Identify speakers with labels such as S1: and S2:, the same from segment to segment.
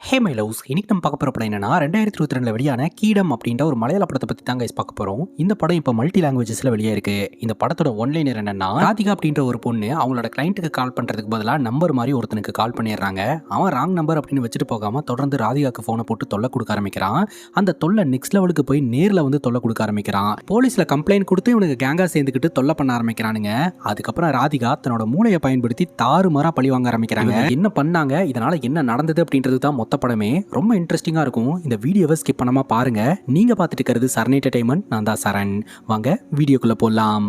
S1: Hey my loves, இன்னைக்கு நம்ம பார்க்க போகிற படம் என்னன்னா 2022 வெளியான கீடம் அப்படின்ற ஒரு மலையாள படத்தை பற்றி தான் கைஸ் பார்க்க போகிறோம். இந்த படம் இப்போ மல்டி லாங்குவேஜஸில் வெளியே இருக்கு. இந்த படத்தோட ஒன்லைனர் என்னன்னா, ராதிகா அப்படின்ற ஒரு பொண்ணு அவங்களோட கிளைண்ட்டுக்கு கால் பண்ணுறதுக்கு பதிலாக நம்பர் மாதிரி ஒருத்தனுக்கு கால் பண்ணிடுறாங்க. அவன் ராங் நம்பர் அப்படின்னு வச்சுட்டு போகாமல் தொடர்ந்து ராதிகாக்கு ஃபோனை போட்டு தொல்லை கொடுக்க ஆரம்பிக்கிறான். அந்த தொல்லை நெக்ஸ்ட் லெவலுக்கு போய் நேரில் வந்து தொல்லை கொடுக்க ஆரம்பிக்கிறான். போலீஸில் கம்ப்ளைண்ட் கொடுத்து இவனுக்கு கேங்காக சேர்ந்துக்கிட்டு தொல்லை பண்ண ஆரம்பிக்கிறானுங்க. அதுக்கப்புறம் ராதிகா தன்னோட மூளையை பயன்படுத்தி தாறுமாறா பழி வாங்க ஆரம்பிக்கிறாங்க. என்ன பண்ணாங்க, இதனால என்ன நடந்தது அப்படின்றது தான் மொத்த படமே. ரொம்ப இன்ட்ரெஸ்டிங்கா இருக்கும். இந்த வீடியோவை ஸ்கிப் பண்ணாம பாருங்க. நீங்க பார்த்துட்டு இருக்கிறது சரண் என்டர்டெயின்மெண்ட். நான் தான் சரண். வாங்க வீடியோக்குள்ள போலாம்.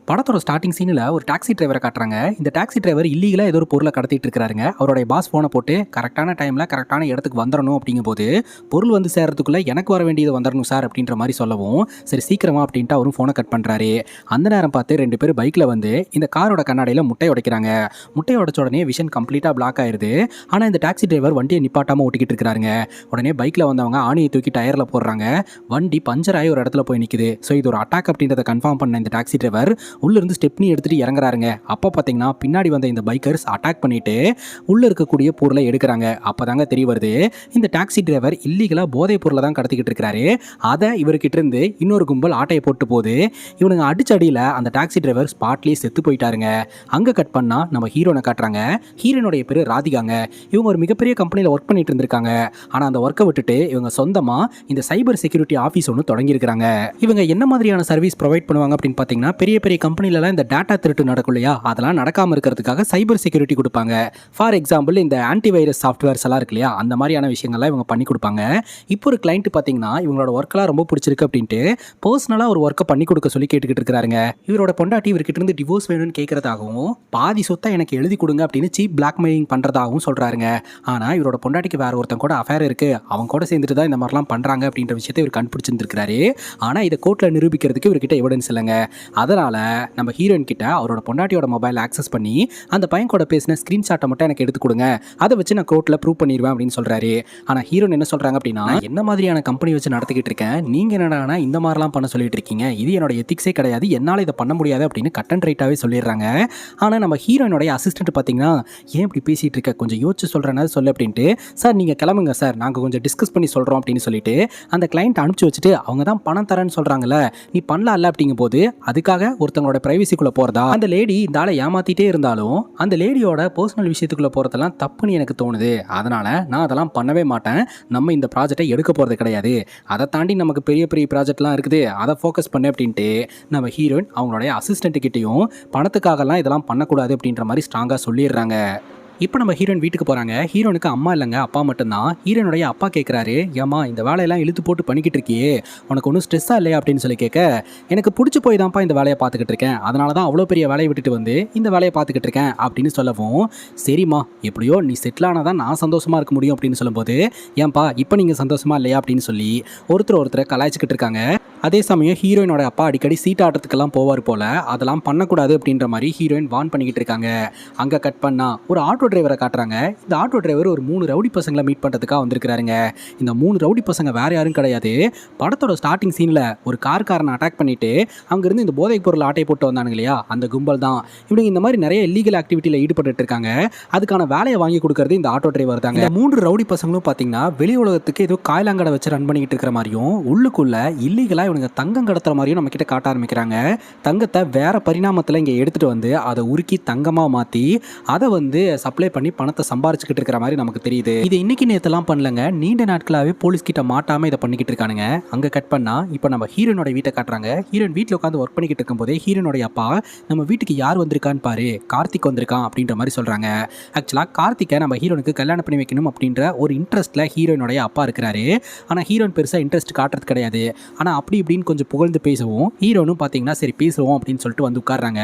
S1: படத்தோட ஸ்டார்டிங் சீனில் ஒரு டாக்ஸி டிரைவரை காட்டுறாங்க. இந்த டாக்ஸி டிரைவர் இல்லீகலாக ஏதோ ஒரு பொருளை கடத்திட்டு இருக்காருங்க. அவருடைய பாஸ் ஃபோனை போட்டு கரெக்டான டைமில் கரெக்டான இடத்துக்கு வந்துடணும் அப்படிங்கும்போது, பொருள் வந்து சேர்றதுக்குள்ளே எனக்கு வர வேண்டியது வந்துடணும் சார் அப்படின்ற மாதிரி சொல்லவும், சரி சீக்கிரமா அப்படின்ட்டு அவரும் ஃபோனை கட் பண்ணுறாரு. அந்த நேரம் பார்த்து 2 பேர் பைக்கில் வந்து இந்த காரோட கண்ணாடியில் முட்டை உடைக்கிறாங்க. முட்டை உடைச்ச உடனே விஷன் கம்ப்ளீட்டாக பிளாக் ஆயிடுது. ஆனால் இந்த டாக்ஸி டிரைவர் வண்டியை நிப்பாட்டாமல் ஓட்டிக்கிட்டு இருக்கிறாருங்க. உடனே பைக்கில் வந்தவங்க ஆணியை தூக்கி டயரில் போடுறாங்க. வண்டி பஞ்சர் ஆகி ஒரு இடத்துல போய் நிற்குது. ஸோ இது ஒரு அட்டாக் அப்படின்றத கன்ஃபார்ம் பண்ண இந்த டாக்ஸி டிரைவர் உள்ளிருந்து ஸ்டெப்னி எடுத்துட்டு இறங்குறாருங்க. அப்போ பார்த்தீங்கன்னா பின்னாடி வந்த இந்த பைக்கர்ஸ் அட்டாக் பண்ணிட்டு உள்ள இருக்கக்கூடிய பொருளை எடுக்கிறாங்க. அப்பதாங்க தெரிய வருது, இந்த டாக்ஸி டிரைவர் இல்லீகலா போதை பொருளை தான் கடத்திக்கிட்டு இருக்கிறாரு. அதை இவர்கிட்ட இருந்து இன்னொரு கும்பல் ஆட்டையை போட்டு போகுது. இவனுங்க அடிச்ச அடியில் அந்த டாக்ஸி டிரைவர் ஸ்பாட்லேயே செத்து போயிட்டாருங்க. அங்கே கட் பண்ணா நம்ம ஹீரோனை காட்டுறாங்க. ஹீரோனுடைய பேரு ராதிகாங்க. இவங்க ஒரு மிகப்பெரிய கம்பெனியில் ஒர்க் பண்ணிட்டு இருந்திருக்காங்க. ஆனால் அந்த ஒர்க்கை விட்டுட்டு இவங்க சொந்தமா இந்த சைபர் செக்யூரிட்டி ஆஃபீஸ் ஒன்று தொடங்கியிருக்கிறாங்க. இவங்க என்ன மாதிரியான சர்வீஸ் ப்ரொவைட் பண்ணுவாங்க அப்படின்னு பார்த்தீங்கன்னா, பெரிய பெரிய கம்பெனில இந்த டேட்டா திருட்டு நடக்கும் இல்லையா, அதெல்லாம் நடக்காம இருக்கிறதுக்காக சைபர் செக்யூரிட்டி கொடுப்பாங்க. ஃபார் எக்ஸாம்பிள் இந்த ஆன்டிவைரஸ் சாஃப்ட்வேர்ஸ் எல்லாம் இருக்கு இல்லையா, அந்த மாதிரியான விஷயங்கள்லாம் இவங்க பண்ணி கொடுப்பாங்க. இப்போ ஒரு கிளைண்ட் பார்த்தீங்கன்னா இவங்களோட ஒர்க்கெல்லாம் ரொம்ப பிடிச்சிருக்கு அப்படின்ட்டு பர்சனலாக ஒரு ஒர்க்கை பண்ணி கொடுக்க சொல்லி கேட்டுக்கிட்டு இருக்காருங்க. இவரோட பொண்டாட்டி இவர்கிட்ட இருந்து டிவோர்ஸ் வேணும்னு கேட்கறதாகவும், பாதி சொத்தை எனக்கு எழுதி கொடுங்க அப்படின்னு சீப் பிளாக்மெயிலிங் பண்றதாகவும் சொல்றாருங்க. ஆனா இவரோட பொண்டாட்டிக்கு வேற ஒருத்தன் கூட அஃபேர் இருக்கு, அவங்க கூட சேர்ந்துட்டு தான் இந்த மாதிரிலாம் பண்றாங்க அப்படின்ற விஷயத்தை இவர் கண்டுபிடிச்சிருந்திருக்காரு. ஆனா இதை கோர்ட்ல நிரூபிக்கிறதுக்கு இவர்கிட்ட எவிடன்ஸ் இல்லைங்க. அதனால நம்ம ஹீரோயின் கிட்ட அவரோட பொண்டாட்டியோட மொபைல் ஆக்சஸ் பண்ணி அந்த பையன் கூட பேசின ஸ்கிரீன்ஷாட்டை மட்டும் எனக்கு எடுத்து கொடுங்க, அதை வச்சு நான் கோர்ட்ல ப்ரூவ் பண்ணிடுவேன் அப்படின்னு சொல்றாரு. ஆனா ஹீரோயின் என்ன சொல்றாங்க அப்படின்னா, என்ன மாதிரியான கம்பெனி வச்சு நடத்திக்கிட்டு இருக்கேன், நீங்க என்னடா இந்த மாதிரிலாம் பண்ண சொல்லிட்டு இருக்கீங்க, இது என்னோட எத்திக்ஸே கிடையாது, என்னால் இதை பண்ண முடியாது அப்படின்னு கட் அண்ட் ரைட்டாவே சொல்லிடுறாங்க. ஆனா நம்ம ஹீரோயினோட அசிஸ்டன்ட் பார்த்தீங்கன்னா, ஏன் இப்படி பேசிட்டு இருக்க, கொஞ்சம் யோசிச்சு சொல்றேன்னா சொல்லு அப்படின்ட்டு, சார் நீங்க கிளம்புங்க சார், நாங்கள் கொஞ்சம் டிஸ்கஸ் பண்ணி சொல்றோம் அப்படின்னு சொல்லிட்டு அந்த கிளைண்ட் அனுப்பிச்சு வச்சுட்டு, அவங்க தான் பணம் தரேன்னு சொல்றாங்கல்ல, நீ பண்ணல அப்படிங்கும் போது அதுக்காக ஒருத்தவங்களோட பிரைவசிக்குள்ள போறதா, அந்த லேடி இந்த ஆளை ஏமாத்திட்டே இருந்தாலும் அந்த லேடியோட பர்சனல் விஷயத்துக்குள்ள போறதெல்லாம் தப்புன்னு எனக்கு தோணுது. அதனால நான் அதெல்லாம் பண்ணவே மாட்டேன். நம்ம இந்த ப்ராஜெக்டை எடுக்க போறது கிடையாது. அதை தாண்டி நமக்கு பெரிய பெரிய ப்ராஜெக்ட்லாம் இருக்குது, அதை ஃபோக்கஸ் பண்ணு அப்படின்ட்டு நம்ம ஹீரோயின் அவங்களுடைய அசிஸ்டன்ட் கிட்டையும் பணத்துக்காகலாம் இதெல்லாம் பண்ணக்கூடாது அப்படின்ற மாதிரி ஸ்ட்ராங்காக சொல்லிடுறாங்க. இப்போ நம்ம ஹீரோயின் வீட்டுக்கு போகிறாங்க. ஹீரோனுக்கு அம்மா இல்லைங்க, அப்பா மட்டும்தான். ஹீரோனுடைய அப்பா கேட்குறாரு, ஏம்மா இந்த வேலையெல்லாம் இழுத்து போட்டு பண்ணிக்கிட்டு இருக்கியே, உனக்கு ஒன்றும் ஸ்ட்ரெஸ்ஸாக இல்லையா அப்படின்னு சொல்லி கேட்க, எனக்கு பிடிச்சி போய் தான்ப்பா இந்த வேலையை பார்த்துக்கிட்டு இருக்கேன், அதனால தான் அவ்வளோ பெரிய வேலையை விட்டுட்டு வந்து இந்த வேலையை பார்த்துக்கிட்டு இருக்கேன் அப்படின்னு சொல்லவும், சரிம்மா எப்படியோ நீ செட்டில் ஆனால் தான் நான் சந்தோஷமாக இருக்க முடியும் அப்படின்னு சொல்லும்போது, ஏன்பா இப்போ நீங்கள் சந்தோஷமா இல்லையா அப்படின்னு சொல்லி ஒருத்தரை கலாய்ச்சிக்கிட்டு இருக்காங்க. அதே சமயம் ஹீரோயினோட அப்பா அடிக்கடி சீட் ஆட்டத்துக்கெல்லாம் போவார் போல, அதெல்லாம் பண்ணக்கூடாது அப்படின்ற மாதிரி ஹீரோயின் வார்ன் பண்ணிக்கிட்டு இருக்காங்க. அங்கே கட் பண்ணா ஒரு ஆட்டோ டிரைவரை காட்டுறாங்க. இந்த ஆட்டோ டிரைவர் ஒரு 3 ரவுடி பசங்களை மீட் பண்ணுறதுக்காக வந்திருக்கிறாருங்க. இந்த 3 ரவுடி பசங்க வேற யாரும் கிடையாது, படத்தோட ஸ்டார்டிங் சீனில் ஒரு காரனை அட்டாக் பண்ணிட்டு அங்கிருந்து இந்த போதைப் பொருள் ஆட்டையை போட்டு வந்தானுங்க இல்லையா, அந்த கும்பல் தான். இவங்க இந்த மாதிரி நிறைய இல்லீகல் ஆக்டிவிட்டியில் ஈடுபட்டு இருக்காங்க. அதுக்கான வேலையை வாங்கி கொடுக்கறது இந்த ஆட்டோ டிரைவர் தாங்க. இந்த 3 ரவுடி பசங்களும் பார்த்தீங்கன்னா வெளி உலகத்துக்கு ஏதோ காயலாங்கடை வச்சு ரன் பண்ணிக்கிட்டு இருக்கிற மாதிரியும், உள்ளுக்குள்ள இல்லீகலாக இவங்க தங்கம் கடத்துற மாதிரியும் நம்ம கிட்ட காட்ட ஆரம்பிக்கிறாங்க. தங்கத்தை வேற பரிணாமத்தில் இங்கே எடுத்துட்டு வந்து அதை உருக்கி தங்கமாக மாற்றி அதை வந்து சப்ளை பண்ணி பணத்தை சம்பாரிச்சுக்கிட்டு இருக்கிற மாதிரி நமக்கு தெரியுது. இது இன்னைக்கு நேத்தெல்லாம் பண்ணலங்க, நீண்ட நாட்களாகவே போலீஸ் கிட்ட மாட்டாம இதை பண்ணிக்கிட்டு இருக்கானுங்க. அங்க கட் பண்ணா இப்போ நம்ம ஹீரோனோட வீட்டை காட்டுறாங்க. ஹீரோயின் வீட்டில் உட்காந்து ஒர்க் பண்ணிக்கிட்டு இருக்கும்போதே ஹீரோனோட அப்பா, நம்ம வீட்டுக்கு யார் வந்திருக்கான்னு பாரு, கார்த்திக் வந்திருக்கான் அப்படின்ற மாதிரி சொல்றாங்க. ஆக்சுவலாக கார்த்திகை நம்ம ஹீரோனுக்கு கல்யாணம் பண்ணி வைக்கணும் அப்படின்ற ஒரு இன்ட்ரெஸ்ட்ல ஹீரோனோட அப்பா இருக்கிறாரு. ஆனால் ஹீரோயின் பெருசாக இன்ட்ரெஸ்ட் காட்டுறது கிடையாது. ஆனால் அப்படி இப்படின்னு கொஞ்சம் புகழ்ந்து பேசவும் ஹீரோனும் பார்த்தீங்கன்னா சரி பேசுவோம் அப்படின்னு சொல்லிட்டு வந்து உட்கார்றாங்க.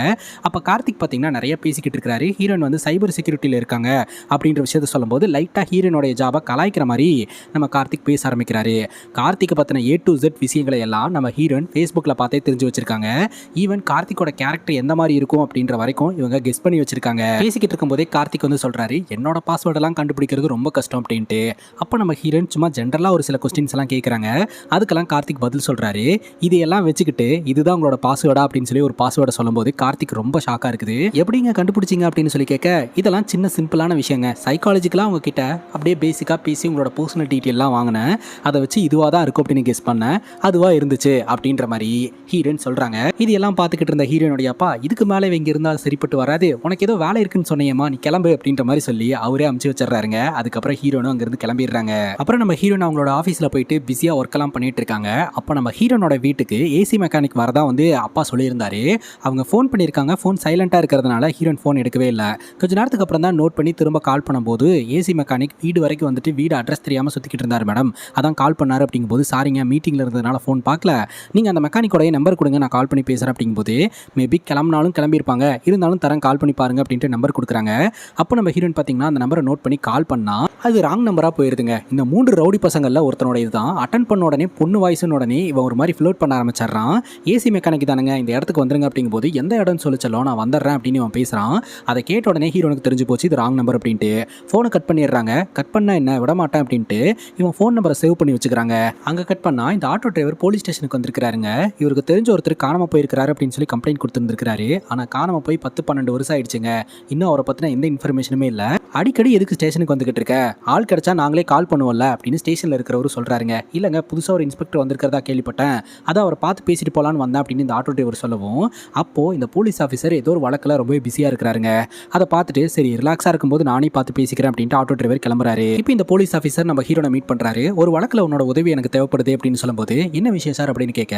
S1: அப்போ கார்த்திக் பார்த்தீங்கன்னா நிறைய பேசிக்கிட்டு இருக்கிறாரு. ஹீரோயின் வந்து சைபர் செக்யூரிட்டியில் இருக்காங்க அப்படின்ற விஷயத்த சொல்லும்போது லைட்டாக ஹீரோனுடைய ஜாபை கலாய்க்கிற மாதிரி நம்ம கார்த்திக் பேச ஆரம்பிக்கிறாரு. கார்த்திகை பற்றின A to Z விஷயங்களை எல்லாம் நம்ம ஹீரோயின் ஃபேஸ்புக்கில் பார்த்தே தெரிஞ்சு வச்சிருக்காங்க. ஈவன் கார்த்திகோட கேரக்டர் எந்த மாதிரி இருக்கும் அப்படின்ற வரைக்கும் இவங்க கெஸ் பண்ணி வச்சிருக்காங்க. பேசிக்கிட்டு இருக்கும்போதே கார்த்திக் வந்து சொல்றாரு, என்னோட பாஸ்வேர்டெல்லாம் கண்டுபிடிக்கிறது ரொம்ப கஷ்டம் அப்படின்ட்டு. அப்போ நம்ம ஹீரோயின் சும்மா ஜென்ரலாக ஒரு சில கொஸ்டின்ஸ் எல்லாம் கேட்குறாங்க. அதுக்கெல்லாம் கார்த்திக் பதில் சொல்றாரு. இதையெல்லாம் வச்சுக்கிட்டு இதுதான் உங்களோட பாஸ்வேர்டா அப்படின்னு சொல்லி ஒரு பாஸ்வேர்டை சொல்லும்போது கார்த்திக் ரொம்ப ஷாக்கா இருக்குது. எப்படிங்க கண்டுபிடிச்சிங்க அப்படின்னு சொல்லி கேட்க, இதெல்லாம் சின்ன சிம்பிளான விஷயங்க, சைக்காலஜிக்கலாக அவங்க கிட்ட அப்படியே பேசிக்காக பேசி உங்களோட பர்சனல் டீட்டெயிலாம் வாங்கினேன், அதை வச்சு இதுவாக தான் இருக்கும் அப்படின்னு கெஸ் பண்ணேன், அதுவாக இருந்துச்சு அப்படின்ற மாதிரி ஹீரோயின் சொல்கிறாங்க. இது எல்லாம் பார்த்துக்கிட்டு இருந்த ஹீரோனுடைய அப்பா, இதுக்கு மேலே இங்கே இருந்தால் சரிப்பட்டு வராது, உனக்கு ஏதோ வேலை இருக்குன்னு சொன்னியம்மா, நீ கிளம்பு அப்படின்ற மாதிரி சொல்லி அவரே அமுச்சு வச்சிடறாருங்க. அதுக்கப்புறம் ஹீரோனும் அங்கேருந்து கிளம்பிடுறாங்க. அப்புறம் நம்ம ஹீரோன் அவங்களோட ஆஃபீஸில் போயிட்டு பிஸியாக ஒர்க் எல்லாம் பண்ணிட்டு இருக்காங்க. அப்போ நம்ம ஹீரோனோட வீட்டுக்கு ஏசி மெக்கானிக் வரதான் வந்து அப்பா சொல்லியிருந்தாரு. அவங்க ஃபோன் பண்ணியிருக்காங்க, ஃபோன் சைலண்டாக இருக்கிறதுனால ஹீரோன் ஃபோன் எடுக்கவே இல்லை. கொஞ்ச நேரத்துக்கு அப்புறம் தான் நோட் பண்ணி திரும்ப கால் பண்ணும்போது ஏசி மெக்கானிக் வீடு வரைக்கும் வந்துட்டு வீடு அட்ரஸ் தெரியாமல் சுற்றிக்கிட்டு இருந்தார் மேடம், அதான் கால் பண்ணார் அப்படிங்கும்போது, சாரிங்க மீட்டிங்கில் இருந்ததுனால ஃபோன் பார்க்கல, நீங்கள் அந்த மெக்கானிக்கோடைய நம்பர் கொடுங்க, நான் கால் பண்ணி பேசுகிறேன் அப்படிங்கும்போது, மேபி கிளம்பினாலும் கிளம்பியிருப்பாங்க, இருந்தாலும் தரேன் கால் பண்ணி பாருங்க அப்படின்ட்டு நம்பர் கொடுக்குறாங்க. அப்போ நம்ம ஹீரோயின் பார்த்தீங்கன்னா அந்த நம்பரை நோட் பண்ணி கால் பண்ணால் அது ராங் நம்பராக போயிருதுங்க. இந்த 3 ரவுடி பசங்களில் ஒருத்தனோட இதுதான். அட்டன் பண்ண உடனே பொண்ணு வாய்ஸ்னு உடனே இவன் ஒரு மாதிரி ஃப்ளோட் பண்ண ஆரம்பிச்சிடறான். ஏசி மெக்கானிக் தானுங்க, இந்த இடத்துக்கு வந்துருங்க அப்படிங்கும்போது, எந்த இடம்னு சொல்லிச்சலோ நான் வந்துடுறேன் அப்படின்னு அவன் பேசுகிறான். அதை கேட்ட உடனே ஹீரோனுக்கு தெரிஞ்சு போச்சு இது ராங் நம்பர் அப்படின்ட்டு ஃபோனை கட் பண்ணிடுறாங்க. கட் பண்ணால் என்ன விட மாட்டேன் அப்படின்ட்டு இவன் ஃபோன் நம்பரை சேவ் பண்ணி வச்சுக்கிறாங்க. அங்கே கட் பண்ணால் இந்த ஆட்டோ டிரைவர் போலீஸ் ஸ்டேஷனுக்கு வந்திருக்காருங்க. இவருக்கு தெரிஞ்ச ஒருத்தர் காணாமல் போயிருக்கிறாரு அப்படின்னு சொல்லி கம்ப்ளைண்ட் கொடுத்துருந்துருக்காரு. ஆனால் காணாமல் போய் 10-12 வருஷம் ஆயிடுச்சுங்க. இன்னும் அவரை பற்றின எந்த இன்ஃபர்மேஷனுமே இல்லை. அடிக்கடி எதுக்கு ஸ்டேஷனுக்கு வந்துகிட்டு இருக்க, ஆள் கிடைச்சா நாங்களே கால் பண்ணுவோம்ல அப்படின்னு ஸ்டேஷனில் இருக்கிறவரு சொல்கிறாருங்க. இல்லைங்க, புதுசாக ஒரு இன்ஸ்பெக்டர் வந்திருக்கிறதா கேள்விப்பட்டேன், அதான் அவரை பார்த்து பேசிட்டு போகலான்னு வந்தேன் அப்படின்னு இந்த ஆட்டோ டிரைவர் சொல்லவும், அப்போது இந்த போலீஸ் ஆஃபீஸர் ஏதோ ஒரு வழக்கில் ரொம்ப பிஸியாக இருக்கிறாருங்க. அதை பார்த்துட்டு சரி ரிலாக்ஸாக இருக்கும்போது நானே பார்த்து பேசிக்கிறேன் அப்படின்ட்டு ஆட்டோ டிரைவர் கிளம்புறாரு. இப்போ இந்த போலீஸ் ஆஃபீஸர் நம்ம ஹீரோனை மீட் பண்ணுறாரு. ஒரு வழக்கில் உன்னோட உதவி எனக்கு தேவைப்படுது அப்படின்னு சொல்லும்போது, என்ன விஷயம் சார் அப்படின்னு கேட்க,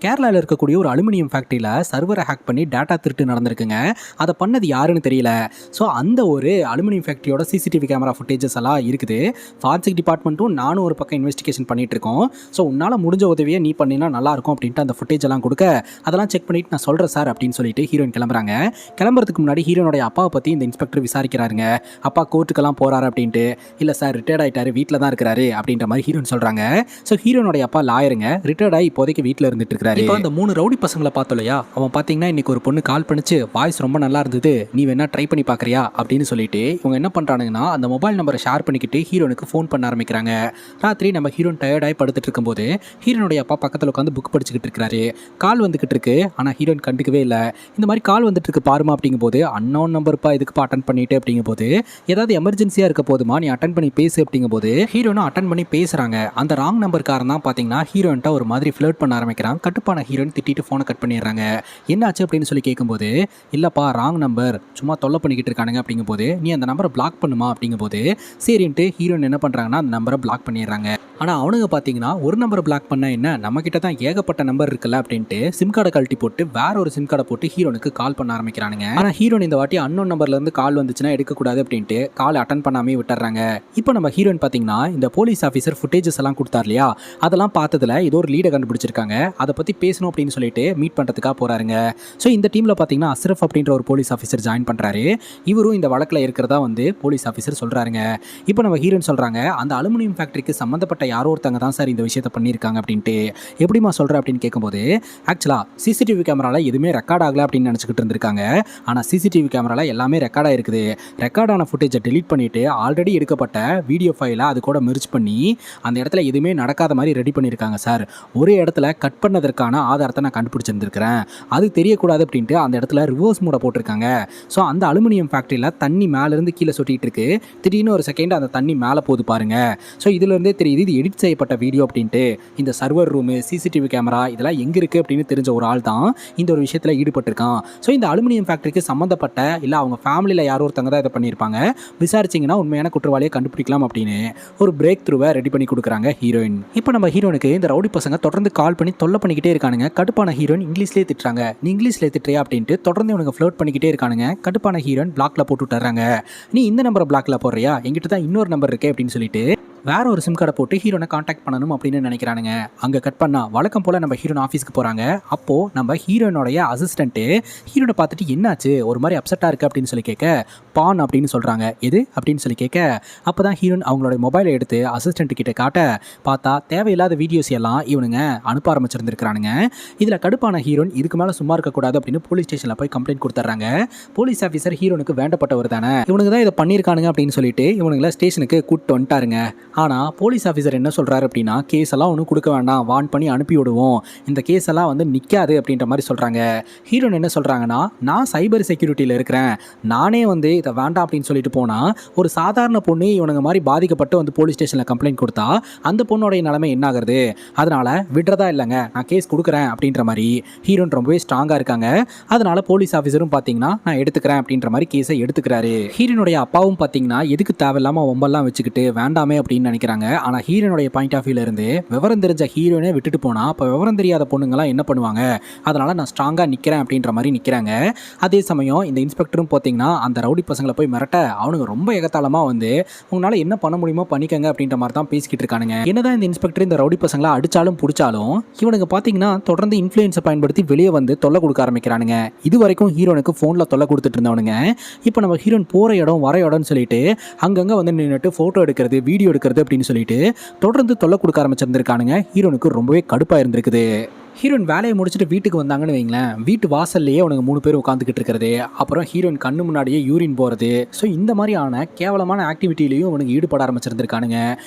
S1: கேரளாவில் இருக்கக்கூடிய ஒரு அலுமினியம் ஃபேக்ட்ரியில் சர்வரை ஹேக் பண்ணி டேட்டா திருட்டு நடந்திருக்குங்க, அதை பண்ணது யாருன்னு தெரியல. ஸோ அந்த ஒரு அலுமினியம் ஃபேக்ட்ரியோட சிசிடிவி கேமரா ஃபுட்டேஜஸ் எல்லாம் இருக்குது. ஃபாரன்சிக் டிபார்ட்மெண்ட்டும் நானும் ஒரு பக்கம் இன்வெஸ்டிகேஷன் பண்ணிட்டு இருக்கோம். ஸோ உன்னால் முடிஞ்ச உதவியை நீ பண்ணினா நல்லாயிருக்கும் அப்படின்ட்டு அந்த ஃபுட்டேஜ் எல்லாம் கொடுக்க, அதெல்லாம் செக் பண்ணிட்டு நான் சொல்கிறேன் சார் அப்படின்னு சொல்லிட்டு ஹீரோயின் கிளம்புறாங்க. கிளம்புறதுக்கு முன்னாடி ஹீரோனுடைய அப்பாவை பற்றி இந்த இன்ஸ்பெக்டர் விசாரிக்கிறாருங்க. அப்பா கோர்ட்டுக்கெல்லாம் போகிறாரு அப்படின்ட்டு. இல்லை சார் ரிட்டையர்ட் ஆகிட்டாரு, வீட்டில் தான் இருக்கிறாரு அப்படின்ற மாதிரி ஹீரோயின் சொல்கிறாங்க. ஸோ ஹீரோனுடைய அப்பா லாயருங்க, ரிட்டையர்ட் ஆகி இப்போதைக்கு வீட்டில் இருந்துட்டு இருக்காரு. இப்போ அந்த 3 ரவுடி பசங்களை பார்த்தோம் இல்லையா, அவன் பார்த்தீங்கன்னா இன்னைக்கு ஒரு பொண்ணு கால் பண்ணிச்சு, வாய்ஸ் ரொம்ப நல்லா இருந்தது, நீ வேணா ட்ரை பண்ணி பார்க்குறியா அப்படின்னு சொல்லிட்டு இவங்க என்ன பண்ணுறானுங்கன்னா அந்த மொபைல் நம்பரை ஷேர் பண்ணிக்கிட்டு ஹீரோனுக்கு ஃபோன் பண்ண ஆரம்பிக்கிறாங்க. ராத்திரி நம்ம ஹீரோன் டயர்டாகி படுத்துட்டு இருக்கும்போது ஹீரோனுடைய அப்பா பக்கத்தில் உட்காந்து புக் படிச்சுக்கிட்டு இருக்கிறாரு. கால் வந்துகிட்டு இருக்கு, ஆனால் ஹீரோயின் கண்டுக்கவே இல்லை. இந்த மாதிரி கால் வந்துட்டு இருக்கு பாருமா அப்படிங்கும்போது, அன்னோன் நம்பர்ப்பா இதுக்குப்பா அட்டன் பண்ணிட்டு அப்படிங்கும்போது, ஏதாவது எமர்ஜென்சியாக இருக்க போதுமா நீ அட்டன் பண்ணி பேசு அப்படிங்கும்போது ஹீரோனும் அட்டன் பண்ணி பேசுகிறாங்க. அந்த ராங் நம்பர்காரன் தான் பார்த்தீங்கன்னா ஹீரோன்ட்ட ஒரு மாதிரி ஃப்ளர்ட் பண்ண ஆரம்பிக்கிறான். கட்டுப்பான ஹீரோயின் திட்டிட்டு ஃபோனை கட் பண்ணிடுறாங்க. என்னாச்சு அப்படின்னு சொல்லி கேட்கும்போது, இல்லைப்பா ராங் நம்பர், சும்மா தொல்லை பண்ணிக்கிட்டு இருக்கானுங்க அப்படிங்கும்போது, நீ அந்த நம்பரை பிளாக் பண்ணுமா அப்படிங்கும்போது, சரின்ட்டு ஹீரோயின் என்ன பண்ணுறாங்கன்னா அந்த நம்பரை பிளாக் பண்ணிடுறாங்க. ஆனால் அவனுங்க பார்த்தீங்கன்னா ஒரு நம்பரை பிளாக் பண்ண என்ன, நம்ம கிட்ட தான் ஏகப்பட்ட நம்பர் இருக்குல்ல அப்படின்ட்டு சிம் கார்டை கழட்டி போட்டு வேற ஒரு சிம் கார்டை போட்டு ஹீரோனுக்கு கால் பண்ண ஆரம்பிக்கிறானுங்க. ஆனால் ஹீரோன் இந்த வாட்டி அன்னோன் நம்பர்லேருந்து கால் வந்துச்சுன்னா எடுக்கக்கூடாது அப்படின்ட்டு கால் அட்டன் பண்ணாமே விட்டுறாங்க. இப்போ நம்ம ஹீரோயின் பார்த்தீங்கன்னா இந்த போலீஸ் ஆஃபீஸர் ஃபுட்டேஜஸ் எல்லாம் கொடுத்தார் இல்லையா, அதெல்லாம் பார்த்ததுல ஏதோ ஒரு லீடை கண்டுபிடிச்சிருக்காங்க. அதை பற்றி பேசணும் அப்படின்னு சொல்லிட்டு மீட் பண்ணுறதுக்காக போறாருங்க. ஸோ இந்த டீமில் பார்த்தீங்கன்னா அஸ்ரஃப் அப்படின்ற ஒரு போலீஸ் ஆஃபீஸர் ஜாயின் பண்ணுறாரு. இவரும் இந்த வழக்கில் இருக்கிறதா வந்து போலீஸ் ஆஃபீஸர் சொல்கிறாருங்க. இப்போ நம்ம ஹீரோயின் சொல்கிறாங்க, அந்த அலுமினியம் ஃபேக்ட்ரிக்கு சம்மந்தப்பட்ட யாரோ ஒருத்தங்க தான் சார் இந்த விஷயத்தை பண்ணியிருக்காங்க அப்படின்ட்டு. எப்படிமா சொல்கிற அப்படின்னு கேட்கும்போது, ஆக்சுவலாக சிசிடிவி கேமராவில் எதுவுமே ரெக்கார்ட் ஆகலை அப்படின்னு நினச்சிக்கிட்டு இருந்திருக்காங்க. ஆனால் சிசிடிவி கேமராவில் எல்லாமே ரெக்கார்டாக இருக்குது. ரெக்கார்டான ஃபுட்டேஜை டெலீட் பண்ணிவிட்டு ஆல்ரெடி எடுக்கப்பட்ட வீடியோ ஃபைலை அது கூட மெர்ஜ் பண்ணி அந்த இடத்துல எதுவுமே நடக்காத மாதிரி ரெடி பண்ணியிருக்காங்க சார். ஒரு இடத்துல கட் பண்ணதற்கான ஆதாரத்தை நான் கண்டுபிடிச்சிருந்துருக்கிறேன். அது தெரியக்கூடாது அப்படின்ட்டு அந்த இடத்துல ரிவர்ஸ் மூட போட்டிருக்காங்க. ஸோ அந்த அலுமினியம் ஃபேக்ட்ரியில் தண்ணி மேலேருந்து கீழே சொட்டிகிட்டு இருக்கு. திடீர்னு ஒரு செகண்ட் அந்த தண்ணி மேலே போகுது பாருங்க. ஸோ இதுலேருந்தே தெரியுது இது எடிட் செய்யப்பட்ட வீடியோ அப்படின்ட்டு. இந்த சர்வர் ரூமு, சிசிடிவி கேமரா இதெல்லாம் எங்கே இருக்குது அப்படின்னு தெரிஞ்ச ஒரு ஆள் தான் இந்த ஒரு விஷயத்தில் ஈடுபட்டிருக்கான். ஸோ இந்த அலுமினியம் ஃபேக்ட்ரிக்கு சம்மந்தப்பட்ட இல்லை அவங்க ஃபேமிலியில் யாரோ ஒருத்தங்க தான் இதை பண்ணியிருப்பாங்க. விசாரிச்சிங்கன்னா உண்மையான குற்றவாளியை கண்டுபிடிக்கலாம் அப்படின்னு ஒரு பிரேக் த்ரூவை ரெடி பண்ணி கொடுக்குறாங்க ஹீரோயின். இப்போ நம்ம ஹீரோனுக்கு இந்த ரவுடி பசங்க தொடர்ந்து கால் பண்ணி தொல்லை பண்ணிக்கிட்டே இருக்கானுங்க. கடுப்பான ஹீரோயின் இங்கிலீஷ்லேயே திட்டுறாங்க. நீ இங்கிலீஷ்லேயே திட்டுறியா அப்படின்ட்டு தொடர்ந்து இவனுக்கு ஃப்ளோட் பண்ணிக்கிட்டே இருக்கானுங்க. கடுப்பான ஹீரோயின் பிளாக்ல போட்டு விட்டுறாங்க. நீ இந்த நம்பரை பிளாக்ல போடுறியா, எங்கிட்ட தான் இன்னொரு நம்பர் இருக்கே அப்படின்னு சொல்லிட்டு வேற ஒரு சிம் கார்டை போட்டு ஹீரோனை காண்டாக்ட் பண்ணணும் அப்படின்னு நினைக்கிறானுங்க. அங்கே கட் பண்ணா வழக்கம் போல் நம்ம ஹீரோன் ஆஃபீஸ்க்கு போகிறாங்க. அப்போது நம்ம ஹீரோனோடைய அசிஸ்டண்ட்டு ஹீரோனை பார்த்துட்டு என்னாச்சு ஒரு மாதிரி அப்செட்டாக இருக்குது அப்படின்னு சொல்லி கேட்க, பான் அப்படின்னு சொல்கிறாங்க. எது அப்படின்னு சொல்லி கேட்க, அப்போ தான் ஹீரோன் அவங்களோட மொபைலை எடுத்து அசிஸ்டண்ட் கிட்ட காட்ட, பார்த்தா தேவையில்லாத வீடியோஸ் எல்லாம் இவனுங்க அனுப்ப ஆரம்பிச்சிருந்துருக்கானுங்க. இதில் கடுப்பான ஹீரோன் இதுக்கு மேலே சும்மா இருக்கக்கூடாது அப்படின்னு போலீஸ் ஸ்டேஷனில் போய் கம்ப்ளைண்ட் கொடுத்துட்றாங்க. போலீஸ் ஆஃபீஸர் ஹீரோனுக்கு வேண்டப்பட்டவர் தானே, இவனுக்கு தான் இதை பண்ணியிருக்கானுங்க அப்படின்னு சொல்லிட்டு இவனுங்களை ஸ்டேஷனுக்கு கூப்பிட்டு வந்துட்டாருங்க. ஆனால் போலீஸ் ஆஃபீஸர் என்ன சொல்கிறாரு அப்படின்னா, கேஸ் எல்லாம் ஒன்றும் கொடுக்க வேண்டாம், வார்ன் பண்ணி அனுப்பி விடுவோம், இந்த கேஸ் எல்லாம் வந்து நிற்காது அப்படின்ற மாதிரி சொல்கிறாங்க. ஹீரோயின் என்ன சொல்கிறாங்கன்னா, நான் சைபர் செக்யூரிட்டியில் இருக்கிறேன், நானே வந்து இதை வேண்டாம் அப்படின்னு சொல்லிட்டு போனால் ஒரு சாதாரண பொண்ணு இவனுங்க மாதிரி பாதிக்கப்பட்டு வந்து போலீஸ் ஸ்டேஷனில் கம்ப்ளைண்ட் கொடுத்தா அந்த பொண்ணோடைய நிலைமை என்ன ஆகுறது, அதனால் விடுறதா இல்லைங்க, நான் கேஸ் கொடுக்குறேன் அப்படின்ற மாதிரி ஹீரோயின் ரொம்பவே ஸ்ட்ராங்காக இருக்காங்க. அதனால போலீஸ் ஆஃபீஸரும் பார்த்தீங்கன்னா நான் எடுத்துக்கிறேன் அப்படின்ற மாதிரி கேஸை எடுத்துக்கிறாரு. ஹீரோனுடைய அப்பாவும் பார்த்தீங்கன்னா எதுக்கு தேவையில்லாமல் ஒம்பெல்லாம் வச்சுக்கிட்டு வேண்டாமே அப்படின்னு நினைக்கிறாங்க. ஆனால் ஹீரோனுடைய பாயிண்ட் ஆஃப் வியூல இருந்து விவரம் தெரிஞ்ச ஹீரோனே விட்டுட்டு போனா அப்போ விவரம் தெரியாத பொண்ணுங்களாம் என்ன பண்ணுவாங்க, அதனால நான் ஸ்ட்ராங்காக நிற்கிறேன் அப்படின்ற மாதிரி நிற்கிறாங்க. அதே சமயம் இந்த இன்ஸ்பெக்டரும் பார்த்தீங்கன்னா அந்த ரவுடி பசங்களை போய் மிரட்ட அவனுங்க ரொம்ப எகத்தாளமாக வந்து உங்களால் என்ன பண்ண முடியுமோ பண்ணிக்கங்க அப்படின்ற மாதிரி தான் பேசிக்கிட்டு இருக்கானுங்க. என்னதான் இந்த இன்ஸ்பெக்டர் இந்த ரவுடி பசங்களை அடிச்சாலும் பிடிச்சாலும் இவனுங்க பார்த்தீங்கன்னா தொடர்ந்து இன்ஃப்ளூயன்ஸை பயன்படுத்தி வெளியே வந்து தொல்லை கொடுக்க ஆரம்பிக்கிறானுங்க. இது வரைக்கும் ஹீரோனுக்கு ஃபோனில் தொல்லை கொடுத்துட்டு இருந்தவனுங்க இப்போ நம்ம ஹீரோன் போகிற இடம் வர இடம்னு சொல்லிட்டு அங்கங்கே வந்து நின்றுட்டு ஃபோட்டோ எடுக்கிறது, வீடியோ எடுக்கிறது அப்படின்னு சொல்லிட்டு தொடர்ந்து தொல்லை கொடுக்க ஆரம்பிச்சிருந்திருக்கானுங்க. ஹீரோனுக்கு ரொம்பவே கடுப்பாக இருந்திருக்குது. ஹீரோயின் வேலையை முடிச்சுட்டு வீட்டுக்கு வந்தாங்கன்னு வைங்களேன், வீட்டு வாசல்லையே அவனுக்கு 3 பேர் உட்காந்துக்கிட்டு இருக்கிறது, அப்புறம் ஹீரோயின் கண்ணு முன்னாடியே யூரின் போகிறது, ஸோ இந்த மாதிரியான கேவலமான ஆக்டிவிட்டிலையும் அவனுக்கு ஈடுபட ஆரம்பிச்சிருந்திருக்கானுங்க.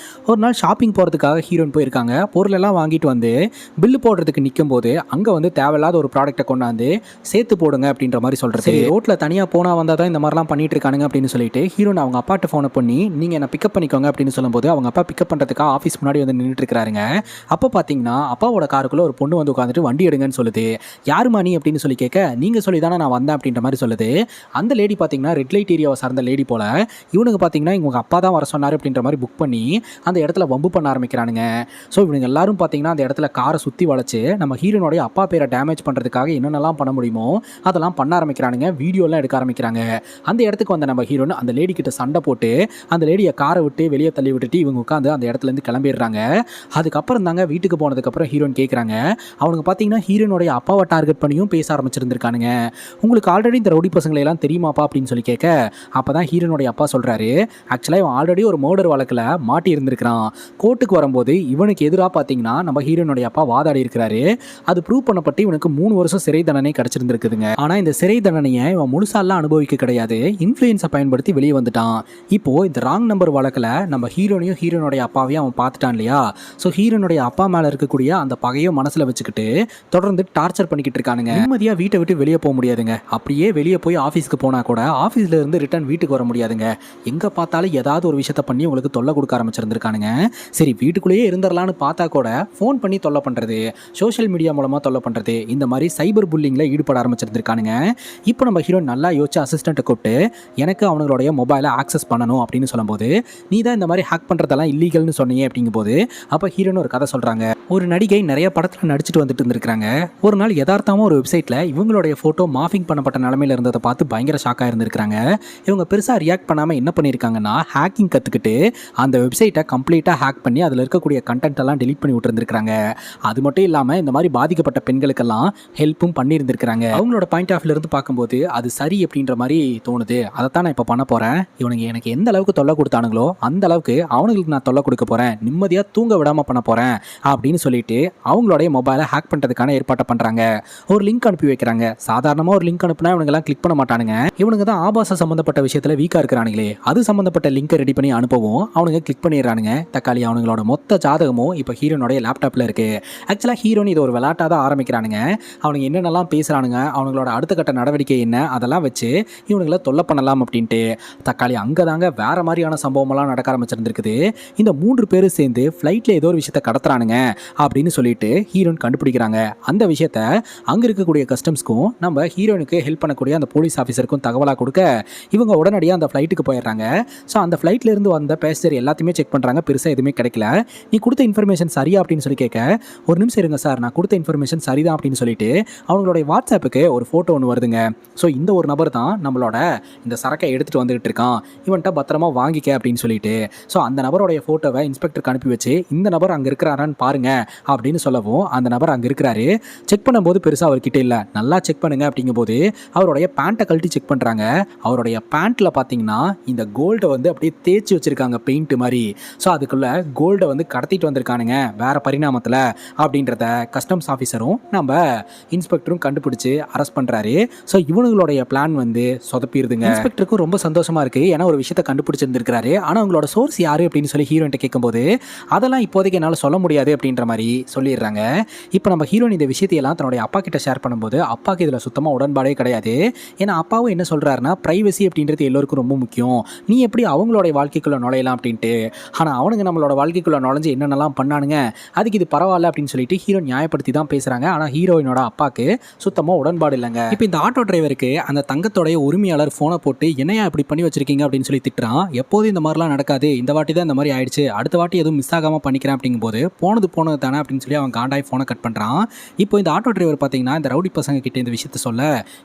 S1: ஒரு நாள் ஷாப்பிங் போகிறதுக்காக ஹீரோயின் போயிருக்காங்க. பொருளெல்லாம் வாங்கிட்டு வந்து பில்லு போடுறதுக்கு நிற்கும் போது அங்கே வந்து தேவையில்லாத ஒரு ப்ராடக்ட்டை கொண்டாந்து சேர்த்து போடுங்க அப்படின்ற மாதிரி சொல்கிறது. ரோட்டில் தனியாக போனால் வந்தால் தான் இந்த மாதிரிலாம் பண்ணிட்டு இருக்கானுங்க அப்படின்னு சொல்லிட்டு ஹீரோயின் அவங்க அப்பாட்ட ஃபோனை பண்ணி நீங்கள் என்ன பிக்கப் பண்ணிக்கோங்க அப்படின்னு சொல்லும்போது அவங்க அப்பா பிக்கப் பண்ணுறதுக்காக ஆஃபீஸ் முன்னாடி வந்து நின்றுட்டு இருக்கிறாருங்க. அப்போ பார்த்தீங்கன்னா அப்பாவோட காருக்குள்ளே ஒரு பொண்ணு வந்து உட்காந்துட்டு வண்டி எடுங்கன்னு சொல்லுது. யாருமா நீ அப்படின்னு சொல்லி கேட்க, நீங்க சொல்லி தானே நான் வந்தேன் அப்படின்ற மாதிரி சொல்லுது. அந்த லேடி பார்த்தீங்கன்னா ரெட் லைட் ஏரியாவை சார்ந்த லேடி போல. இவனுக்கு பார்த்தீங்கன்னா இவங்க அப்பா தான் வர சொன்னார் அப்படின்ற மாதிரி புக் பண்ணி அந்த இடத்துல வம்பு பண்ண ஆரம்பிக்கிறானுங்க. ஸோ இவங்க எல்லாரும் பார்த்தீங்கன்னா அந்த இடத்துல காரை சுற்றி வளைச்சு நம்ம ஹீரோனுடைய அப்பா பேரை டேமேஜ் பண்ணுறதுக்காக என்னென்னலாம் பண்ண முடியுமோ அதெல்லாம் பண்ண ஆரம்பிக்கிறானுங்க. வீடியோலாம் எடுக்க ஆரம்பிக்கிறாங்க. அந்த இடத்துக்கு வந்த நம்ம ஹீரோன் அந்த லேடி கிட்ட சண்டை போட்டு அந்த லேடியை காரை விட்டு வெளியே தள்ளி விட்டுட்டு இவங்க உட்காந்து அந்த இடத்துல இருந்து கிளம்பிடுறாங்க. அதுக்கப்புறம் தாங்க வீட்டுக்கு போனதுக்கப்புறம் ஹீரோன் கேட்குறாங்க, அவனுக்கு பார்த்தீங்கன்னா ஹீரோனுடைய அப்பாவை டார்கெட் பண்ணியும் பேச ஆரம்பிச்சிருந்திருக்கானுங்க. உங்களுக்கு ஆல்ரெடி இந்த ரவுடி பசங்களை எல்லாம் தெரியுமாப்பா அப்படின்னு சொல்லி கேட்க, அப்போ தான் ஹீரோனுடைய அப்பா சொல்கிறாரு, ஆக்சுவலாக இவன் ஆல்ரெடி ஒரு மர்டர் வழக்கில் மாட்டி இருந்திருக்கிறான். கோர்ட்டுக்கு வரும்போது இவனுக்கு எதிராக பார்த்தீங்கன்னா நம்ம ஹீரோனுடைய அப்பா வாதாடி இருக்கிறாரு. அது ப்ரூவ் பண்ணப்பட்டு இவனுக்கு 3 வருஷம் சிறை தண்டனை கிடைச்சிருந்துருக்குதுங்க. ஆனால் இந்த சிறை தண்டனையை இவன் முழுசாலாம் அனுபவிக்க கிடையாது, இன்ஃப்ளூயன்ஸை பயன்படுத்தி வெளியே வந்துட்டான். இப்போ இந்த ராங் நம்பர் வழக்கில் நம்ம ஹீரோனையும் ஹீரோனுடைய அப்பாவையும் அவன் பார்த்துட்டான் இல்லையா. ஸோ ஹீரோனுடைய அப்பா மேலே இருக்கக்கூடிய அந்த பகையை மனசில் வச்சுக்கிட்டு தொடர்ந்து டார்ச்சர் பண்ணிக்கிட்டு இருக்கானுங்க. நிம்மதியாக வீட்டை விட்டு வெளியே போக முடியாதுங்க. அப்படியே வெளியே போய் ஆஃபீஸ்க்கு போனால் கூட ஆஃபீஸில் இருந்து ரிட்டர்ன் வீட்டுக்கு வர முடியாதுங்க. எங்கே பார்த்தாலும் ஏதாவது ஒரு விஷயத்த பண்ணி உங்களுக்கு தொல்லை கொடுக்க ஆரம்பிச்சிருந்திருக்கானுங்க. சரி வீட்டுக்குள்ளேயே இருந்துடலான்னு பார்த்தா கூட ஃபோன் பண்ணி தொல்லை பண்ணுறது, சோஷியல் மீடியா மூலமாக தொல்லை பண்ணுறது, இந்த மாதிரி சைபர் புல்லிங்கில் ஈடுபட ஆரம்பிச்சிருந்திருக்கானுங்க. இப்போ நம்ம ஹீரோ நல்லா யோசிச்சு அசிஸ்டண்ட்டை கூப்பிட்டு எனக்கு அவனுடைய மொபைலை ஆக்சஸ் பண்ணணும் அப்படின்னு சொல்லும்போது, நீ தான் இந்த மாதிரி ஹேக் பண்ணுறதெல்லாம் இல்லீகல்னு சொன்னீங்க அப்படிங்கும்போது அப்போ ஹீரோன்னு ஒரு கதை சொல்கிறாங்க. ஒரு நடிகை நிறைய படத்தில் நடிச்சுட்டு வந்துட்டு இருந்திருக்காங்க. ஒரு நாள் யதார்த்தமாக ஒரு வெப்சைட்டில் இவங்களுடைய ஃபோட்டோ மாஃபிங் பண்ணப்பட்ட நிலமையில் இருந்ததை பார்த்து பயங்கர ஷாக்காக இருந்திருக்காங்க. இவங்க பெருசாக ரியாக்ட் பண்ணாமல் என்ன பண்ணியிருக்காங்கன்னா ஹேக்கிங் கற்றுக்கிட்டு அந்த வெப்சைட்டை கம்ப்ளீட்டாக ஹேக் பண்ணி அதில் இருக்கக்கூடிய கண்டென்ட் எல்லாம் டெலீட் பண்ணி விட்டுருந்துருக்காங்க. அது மட்டும் இல்லாமல் இந்த மாதிரி பாதிக்கப்பட்ட பெண்களுக்கெல்லாம் ஹெல்ப்பும் பண்ணியிருந்திருக்கிறாங்க. அவங்களோட பாயிண்ட் ஆஃப் இருந்து பார்க்கும்போது அது சரி அப்படின்ற மாதிரி தோணுது. அதைத்தான் நான் இப்போ பண்ண போகிறேன். இவனுங்க எனக்கு எந்த அளவுக்கு தொல்லை கொடுத்தானுங்களோ அந்த அளவுக்கு அவனுங்களுக்கு நான் தொல்லை கொடுக்க போகிறேன், நிம்மதியாக தூங்க விடாமல் பண்ண போகிறேன் அப்படின்னு சொல்லிட்டு அவங்களுடைய மொபைலை ஹேக் பண்ணுறதுக்கான ஏற்பாட்டை பண்ணுறாங்க. ஒரு லிங்க் அனுப்பி வைக்கிறாங்க. சாதாரணமாக ஒரு லிங்க் அனுப்புனா இவனுங்கெல்லாம் கிளிக் பண்ண மாட்டானுங்க. இவனுங்க தான் ஆபாச சம்மந்தப்பட்ட விஷயத்தில் வீக்காக இருக்கிறானுங்களே, அது சம்மந்தப்பட்ட லிங்கை ரெடி பண்ணி அனுப்பவும் அவனுங்க கிளிக் பண்ணிடுறானுங்க. தக்காளி அவனுங்களோட மொத்த ஜாதகமும் இப்போ ஹீரோனுடைய லேப்டாப்பில் இருக்குது. ஆக்சுவலாக ஹீரோன் இது ஒரு விளையாட்டாக தான் ஆரம்பிக்கிறானுங்க. அவனுங்க என்னென்னலாம் பேசுகிறானுங்க, அவங்களோட அடுத்த கட்ட நடவடிக்கை என்ன, அதெல்லாம் வச்சு இவனுங்களை தொல்லை பண்ணலாம் அப்படின்ட்டு தக்காளி அங்கே தாங்க வேறு மாதிரியான சம்பவமெல்லாம் நடக்க ஆரம்பிச்சிருந்துருக்குது. இந்த 3 பேரும் சேர்ந்து ஃப்ளைட்டில் ஏதோ ஒரு விஷயத்தை கடத்துறானுங்க அப்படின்னு சொல்லிட்டு ஹீரோன் கண்டுபிடிக்கிறாங்க. அந்த விஷயத்த அங்கே இருக்கக்கூடிய கஸ்டம்ஸ்க்கும் நம்ம ஹீரோனுக்கு ஹெல்ப் பண்ணக்கூடிய அந்த போலீஸ் ஆஃபீஸருக்கும் தகவலாக கொடுக்க இவங்க உடனடியாக அந்த ஃப்ளைட்டுக்கு போயிடுறாங்க. ஸோ அந்த ஃப்ளைட்லேருந்து வந்த பேசஞ்சர் எல்லாத்தையுமே செக் பண்ணுறாங்க. பெருசாக எதுவுமே கிடைக்கல. நீ கொடுத்த இன்ஃபர்மேஷன் சரியா அப்படின்னு சொல்லி கேட்க, ஒரு நிமிஷம் இருங்க சார், நான் கொடுத்த இன்ஃபர்மேஷன் சரிதான் அப்படின்னு சொல்லிட்டு அவங்களுடைய வாட்ஸ்அப்புக்கு ஒரு ஃபோட்டோ ஒன்று வருதுங்க. ஸோ இந்த ஒரு நபர் தான் நம்மளோட இந்த சரக்கை எடுத்துகிட்டு வந்துகிட்டு இருக்கான், இவன்ட்ட பத்திரமா வாங்கிக்க அப்படின்னு சொல்லிட்டு. ஸோ அந்த நபருடைய ஃபோட்டோவை இன்ஸ்பெக்டருக்கு அனுப்பி வச்சு இந்த நபர் அங்கே இருக்கிறாரான்னு பாருங்க அப்படின்னு சொல்லவும் அந்த நபர் அவர் அங்கே இருக்கிறாரு. செக் பண்ணும்போது பெருசாக அவர்கிட்ட இல்லை. நல்லா செக் பண்ணுங்க அப்படிங்கும்போது அவருடைய பேண்ட்டை கழட்டி செக் பண்ணுறாங்க. அவருடைய பேண்ட்டில் பார்த்தீங்கன்னா இந்த கோல்டை வந்து அப்படியே தேய்ச்சி வச்சுருக்காங்க பெயிண்ட் மாதிரி. ஸோ அதுக்குள்ளே கோல்டை வந்து கடத்திட்டு வந்திருக்கானுங்க வேறு பரிணாமத்தில் அப்படின்றத கஸ்டம்ஸ் ஆஃபீஸரும் நம்ம இன்ஸ்பெக்டரும் கண்டுபிடிச்சி அரெஸ்ட் பண்ணுறாரு. ஸோ இவனுங்களுடைய பிளான் வந்து சொதப்பிடுதுங்க. இன்ஸ்பெக்டருக்கும் ரொம்ப சந்தோஷமாக இருக்குது. ஏன்னா ஒரு விஷயத்தை கண்டுபிடிச்சிருந்துருக்காரு. ஆனால் அவங்களோட சோர்ஸ் யார் அப்படின்னு சொல்லி ஹீரோயின்ட்ட கேட்கும்போது அதெல்லாம் இப்போதைக்கு என்னால் சொல்ல முடியாது அப்படின்ற மாதிரி சொல்லிடுறாங்க. இப்போ நம்ம ஹீரோயின் இந்த விஷயத்தையெல்லாம் தன்னுடைய அப்பா கிட்ட ஷேர் பண்ணும்போது அப்பாவுக்கு இதில் சுத்தமாக உடன்பாடே கிடையாது. ஏன்னா அப்பாவும் என்ன சொல்கிறாருன்னா ப்ரைவசி அப்படின்றது எல்லோருக்கும் ரொம்ப முக்கியம். நீ எப்படி அவங்களோட வாழ்க்கைக்குள்ளே நுழையலாம் அப்படின்ட்டு. ஆனால் அவனுங்க நம்மளோட வாழ்க்கைக்குள்ளே நுழைஞ்சு என்னென்னலாம் பண்ணானுங்க, அதுக்கு இது பரவாயில்ல அப்படின்னு சொல்லிட்டு ஹீரோ நியாயப்படுத்தி தான் பேசுகிறாங்க. ஆனால் ஹீரோயினோட அப்பாவுக்கு சுத்தமாக உடன்பாடு இல்லைங்க. இப்போ இந்த ஆட்டோ டிரைவருக்கு அந்த தங்கத்தோடைய உரிமையாளர் ஃபோனை போட்டு என்னையா இப்படி பண்ணி வச்சிருக்கீங்க அப்படின்னு சொல்லி திட்டுறான். எப்போதும் இந்த மாதிரிலாம் நடக்காது, இந்த வாட்டி தான் இந்த மாதிரி ஆயிடுச்சு, அடுத்த வாட்டி எதுவும் மிஸ் ஆகாமல் பண்ணிக்கிறேன் அப்படிங்கும்போது போனது தானே அப்படின்னு சொல்லி அவன் காண்டாய் ஃபோனை கட் பண்ணுறான். இப்போ இந்த ஆட்டோ டிரைவர் பார்த்தீங்கன்னா இந்த ரவுடி பசங்க கிட்ட இந்த விஷயத்த சொல்ல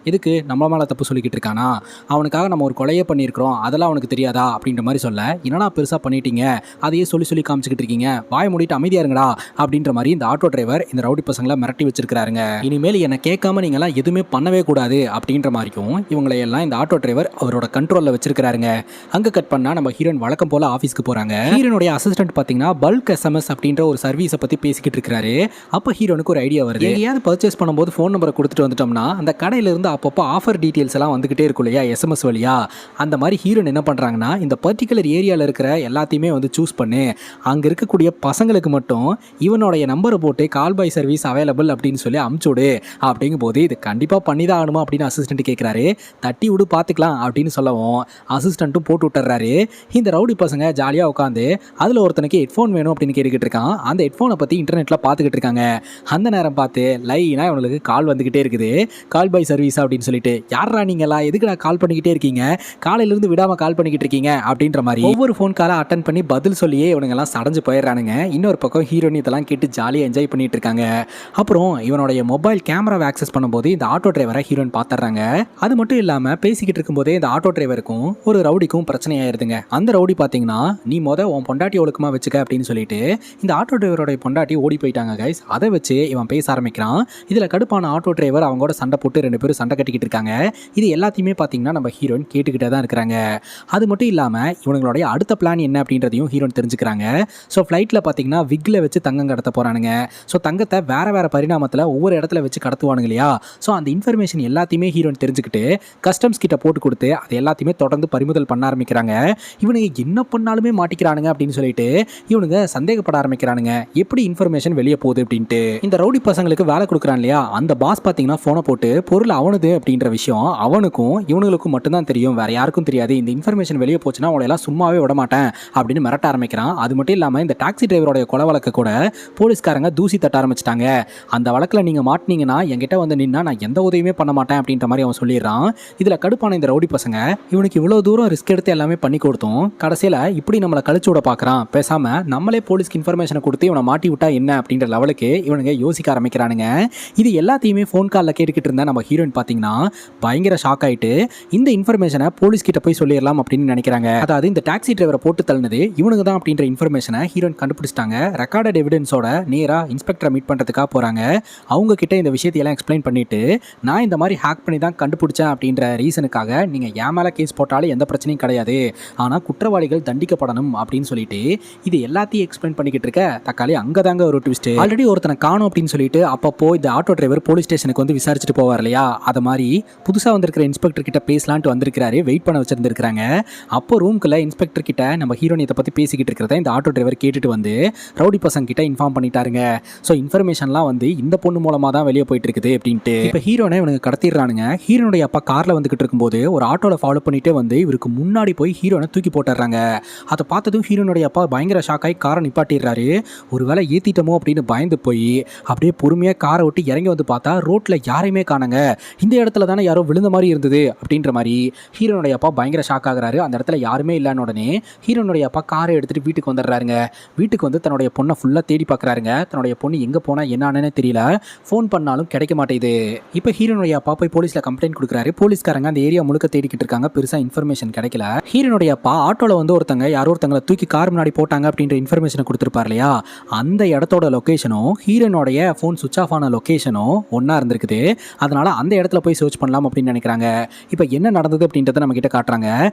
S1: எதுக்கு நம்ம மேலே தப்பு சொல்லிக்கிட்டு இருக்கானா, அவனுக்காக நம்ம ஒரு கொலையே பண்ணியிருக்கிறோம் அதெல்லாம் அவனுக்கு தெரியாதா அப்படின்ற மாதிரி சொல்ல, என்னடா பெருசாக பண்ணிட்டீங்க அதையே சொல்லி காமிச்சிக்கிட்டு இருக்கீங்க, வாய் மூடிட்டு அமைதியா இருங்கடா அப்படின்ற மாதிரி இந்த ஆட்டோ டிரைவர் இந்த ரவுடி பசங்களை மிரட்டி வச்சிருக்காருங்க. இனிமேல் என்ன கேட்காம நீங்களாம் எதுவுமே பண்ணவே கூடாது அப்படின்ற மாதிரியும் இவங்களை எல்லாம் இந்த ஆட்டோ டிரைவர் அவரோட கண்ட்ரோலில் வச்சிருக்காருங்க. அங்கே கட் பண்ணா நம்ம ஹீரோயின் வழக்கம் போல ஆஃபீஸ்க்கு போறாங்க. ஹீரோனுடைய அசிஸ்டன்ட் பார்த்தீங்கன்னா பல்க் எஸ்எம்எஸ் அப்படின்ற ஒரு சர்வீஸை பற்றி பேசிக்கிட்டு இருக்காரு. அப்போ ஹீரோனுக்கு ஒரு ஐடியா வருது. எங்கேயாவது பர்ச்சேஸ் பண்ணும்போது ஃபோன் நம்பரை கொடுத்துட்டு வந்துட்டோம்னா அந்த கடையிலிருந்து அப்பப்போ ஆஃபர் டீட்டெயில்ஸ் எல்லாம் வந்துகிட்டே இருக்கும் இல்லையா எஸ்எம்எஸ் வழியா. அந்த மாதிரி ஹீரோன் என்ன பண்ணுறாங்கன்னா இந்த பர்டிகுலர் ஏரியாவில் இருக்கிற எல்லாத்தையுமே வந்து சூஸ் பண்ணி அங்கே இருக்கக்கூடிய பசங்களுக்கு மட்டும் இவனுடைய நம்பரை போட்டு கால் பை சர்வீஸ் அவைலபிள் அப்படின்னு சொல்லி அமுச்சுடு அப்படிங்கும் போது இது கண்டிப்பாக பண்ணி தான் ஆகணுமா அப்படின்னு அசிஸ்டன்ட் கேட்குறாரு. தட்டி விடு பார்த்துக்கலாம் அப்படின்னு சொல்லவும் அசிஸ்டண்ட்டும் போட்டு விட்டுறாரு. இந்த ரவுடி பசங்க ஜாலியாக உட்காந்து அதில் ஒருத்தனுக்கு ஹெட்ஃபோன் வேணும் அப்படின்னு கேட்டுக்கிட்டு இருக்கான். அந்த ஹெட்ஃபோனை பற்றி இன்டர்நெட்டில் பார்த்துக்கிட்டு இருக்காங்க. அந்த நேரம் பார்த்து லைனாக இவனுக்கு கால் வந்துக்கிட்டே இருக்குது. கால் பை சர்வீஸ் அப்படின்னு சொல்லிட்டு, யாரா நீங்களா எதுக்கு நான் கால் பண்ணிக்கிட்டே இருக்கீங்க, காலையிலேருந்து விடாமல் கால் பண்ணிக்கிட்டு இருக்கீங்க அப்படின்ற மாதிரி ஒவ்வொரு ஃபோன் காலை அட்டன் பண்ணி பதில் சொல்லியே இவனுங்கெல்லாம் சடைஞ்சு போயிடுறானுங்க. இன்னொரு பக்கம் ஹீரோயின் இதெல்லாம் கேட்டு ஜாலியாக என்ஜாய் பண்ணிட்டு இருக்காங்க. அப்புறம் இவனுடைய மொபைல் கேமராவை ஆக்சஸ் பண்ணும்போது இந்த ஆட்டோ டிரைவரை ஹீரோயின் பார்த்துறாங்க. அது மட்டும் இல்லாமல் பேசிக்கிட்டு இருக்கும்போதே இந்த ஆட்டோ டிரைவருக்கும் ஒரு ரவுடிக்கும் பிரச்சனை ஆயிருதுங்க. அந்த ரவுடி பார்த்தீங்கன்னா நீ உன் பொண்டாட்டி ஒழுக்கமாக வச்சுக்க அப்படின்னு சொல்லிட்டு இந்த ஆட்டோ டிரைவரோட பொண்டாட்டி ஓடி போயிட்டாங்க கைஸ். அதை வச்சு இவன் பேச ஆரம்பிக்கிறான். இதில் கடுப்பான ஆட்டோ டிரைவர் அவங்களோட சண்டை போட்டு 2 பேரும் சண்டை கட்டிக்கிட்டு இருக்காங்க. இது எல்லாத்தையுமே பார்த்தீங்கன்னா நம்ம ஹீரோயின் கேட்டுக்கிட்டே தான் இருக்கிறாங்க. அது மட்டும் இல்லாமல் இவங்களுடைய அடுத்த பிளான் என்ன அப்படின்றதையும் ஹீரோயின் தெரிஞ்சுக்கிறாங்க. ஸோ ஃப்ளைட்டில் பார்த்தீங்கன்னா விக்கில் வச்சு தங்கம் கடத்த போகிறானுங்க. ஸோ தங்கத்தை வேறு பரிணாமத்தில் ஒவ்வொரு இடத்துல வச்சு கடத்துவானுங்க இல்லையா. ஸோ அந்த இன்ஃபர்மேஷன் எல்லாத்தையுமே ஹீரோயின் தெரிஞ்சுக்கிட்டு கஸ்டம்ஸ் கிட்ட போட்டு கொடுத்து அது எல்லாத்தையுமே தொடர்ந்து பறிமுதல் பண்ண ஆரம்பிக்கிறாங்க. இவனுங்க என்ன பண்ணாலுமே மாட்டிக்கிறானுங்க அப்படின்னு சொல்லிட்டு இவனுங்க சந்தேகப்பட ஆரம்பிக்கிறானுங்க. எப்படி இன்ஃபர்மேஷன் வெளியே போகுது அப்படின்ட்டு. இந்த ரவுடி பசங்களுக்கு வேலை கொடுக்குறான் இல்லையா, அந்த பாஸ் பார்த்தீங்கன்னா ஃபோனை போட்டு பொருள் அவனுது அப்படின்ற விஷயம் அவனுக்கும் இவனுங்களுக்கும் மட்டும்தான் தெரியும், வேற யாருக்கும் தெரியாது. இந்த இன்ஃபர்மேஷன் வெளியே போச்சுன்னா அவளை எல்லாம் சும்மாவே விட மாட்டேன் அப்படின்னு மிரட்ட ஆரம்பிக்கிறான். அது மட்டும் இல்லாமல் இந்த டாக்ஸி டிரைவரோட கொலை வழக்கு கூட போலீஸ்காரங்க தூசி தட்ட ஆரம்பிச்சிட்டாங்க. அந்த வழக்கில் நீங்கள் மாட்டினீங்கன்னா என்கிட்ட வந்து நின்னா நான் எந்த உதவியுமே பண்ண மாட்டேன் அப்படின்ற மாதிரி அவன் சொல்லிடுறான். இதில் கடுப்பான இந்த ரவுடி பசங்க இவனுக்கு இவ்வளோ தூரம் ரிஸ்க் எடுத்து எல்லாமே பண்ணி கொடுத்தோம், கடைசியில் இப்படி நம்மளை கழிச்சு விட பார்க்குறான், பேசாமல் நம்மளே போலீஸ்க்கு இன்ஃபர்மேஷனை கொடுத்து இவனை மாட்டி விட்டா என்ன அப்படின்ற லெவலுக்கு இவனுங்க யோசிக்க ஆரம்பிக்கிறானுங்க. இது எல்லாத்தையுமே ஃபோன் காலில் கேட்டுக்கிட்டு இருந்தா நம்ம ஹீரோயின் பார்த்தீங்கன்னா பயங்கர ஷாக் ஆகிட்டு இந்த இன்ஃபர்மேஷனை போலீஸ் கிட்ட போய் சொல்லிடலாம் அப்படின்னு நினைக்கிறாங்க. அதாவது இந்த டாக்ஸி டிரைவரை போட்டு தள்ளினது இவனுங்க தான் அப்படின்ற இன்ஃபர்மேஷனை ஹீரோயின் கண்டுபிடிச்சிட்டாங்க. ரெக்கார்டட் எவிடன்ஸோட நேராக இன்ஸ்பெக்டரை மீட் பண்ணுறதுக்காக போகிறாங்க. அவங்க கிட்ட இந்த விஷயத்தையெல்லாம் எக்ஸ்பிளைன் பண்ணிட்டு நான் இந்த மாதிரி ஹேக் பண்ணி தான் கண்டுபிடிச்சேன் அப்படின்ற ரீசனுக்காக நீங்கள் ஏன் மேலே கேஸ் போட்டாலும் எந்த பிரச்சனையும் கிடையாது, ஆனால் குற்றவாளிகள் தண்டிக்கப்படணும் அப்படின்னு சொல்லிட்டு இது எல்லாத்தையும் எக்ஸ்பிளைன் பண்ணிக்கிட்டு இருக்க தக்காளி அங்கே தாங்க ஒரு ட்விஸ்ட். ஆல்ரெடி ஒருத்தனை காணும் அப்படின்னு சொல்லிட்டு அப்பப்போ இந்த ஆட்டோ டிரைவர் போலீஸ் ஸ்டேஷனுக்கு வந்து விசாரிச்சுட்டு போவார் இல்லையா, அதை மாதிரி புதுசாக வந்திருக்கிற இன்ஸ்பெக்டர் கிட்ட பேசலான்ட்டு வந்திருக்கிறாரு, வெயிட் பண்ண வச்சிருந்திருக்காங்க. அப்போ ரூம்குள்ள இன்ஸ்பெக்டர் கிட்ட நம்ம ஹீரோனியத்தை பற்றி பேசிக்கிட்டு இருக்கிறத இந்த ஆட்டோ டிரைவர் கேட்டுட்டு வந்து ரவுடி பசங்க கிட்ட இன்ஃபார்ம் பண்ணிட்டாருங்க. ஸோ இன்ஃபர்மேஷன்லாம் வந்து இந்த பொண்ணு மூலமாக தான் வெளியே போயிட்டு இருக்குது அப்படின்ட்டு. இப்போ ஹீரோனை இவனுக்கு கடத்திடுறானுங்க. ஹீரோனுடைய அப்பா காரில் வந்துகிட்டு இருக்கும்போது ஒரு ஆட்டோவில் ஃபாலோ பண்ணிட்டே வந்து இவருக்கு முன்னாடி போய் ஹீரோனை தூக்கி போட்டுறாங்க. அதை பார்த்ததும் ஹீரோனுடைய அப்பா பயங்கர ஷாக்காகி காரை நிப்பாட்டிடுறாரு. ஒரு வேளை ஏற்றிட்டோமோ அப்படின்னு பயந்து போய் அப்படியே பொறுமையாக காரை விட்டு இறங்கி வந்து பார்த்தா ரோட்டில் யாரையுமே காணுங்க. இந்த இடத்துல தானே யாரோ விழுந்த மாதிரி இருந்தது அப்படின்ற மாதிரி ஹீரோனுடைய அப்பா பயங்கர ஷாக் ஆகுறாரு. அந்த இடத்துல யாருமே இல்லைன்னு உடனே ஹீரோனுடைய அப்பா காரை எடுத்துகிட்டு வீட்டுக்கு வந்துடுறாருங்க. வீட்டுக்கு வந்து தன்னுடைய பொண்ணை ஃபுல்லாக தேடி பார்க்குறாருங்க. தன்னுடைய பொண்ணு எங்கே போனால் என்னன்னு தெரியல, ஃபோன் பண்ணாலும் கிடைக்க மாட்டேங்குது. இப்போ ஹீரோனுடைய அப்பா போய் போலீஸில் கம்ப்ளைண்ட் கொடுக்குறாரு. போலீஸ்காரங்க அந்த ஏரியா முழுக்க தேடிக்கிட்டு இருக்காங்க, பெருசாக இன்ஃபர்மேஷன் கிடைக்கல. ஹீரோனுடைய அப்பா ஆட்டோவில் வந்து யாரோ ஒருத்தங்களை தூக்கி கார் முன்னாடி போட்டாங்க அப்படின்ற இன்ஃபர்மேஷனை கொடுத்துருப்பார் இல்லையா, அந்த இடத்தோட லொக்கேஷனும் ஹீரோனோட ஹீரோனுடைய ஃபோன் சுவிட்ச் ஆஃப் ஆன லொகேஷனும் ஒன்றா இருந்திருக்குது. அதனால அந்த இடத்துல போய் சர்ச் பண்ணலாம் அப்படின்னு நினைக்கிறாங்க. இப்போ என்ன நடந்தது அப்படின்றத நம்ம கிட்ட காட்டுறாங்க.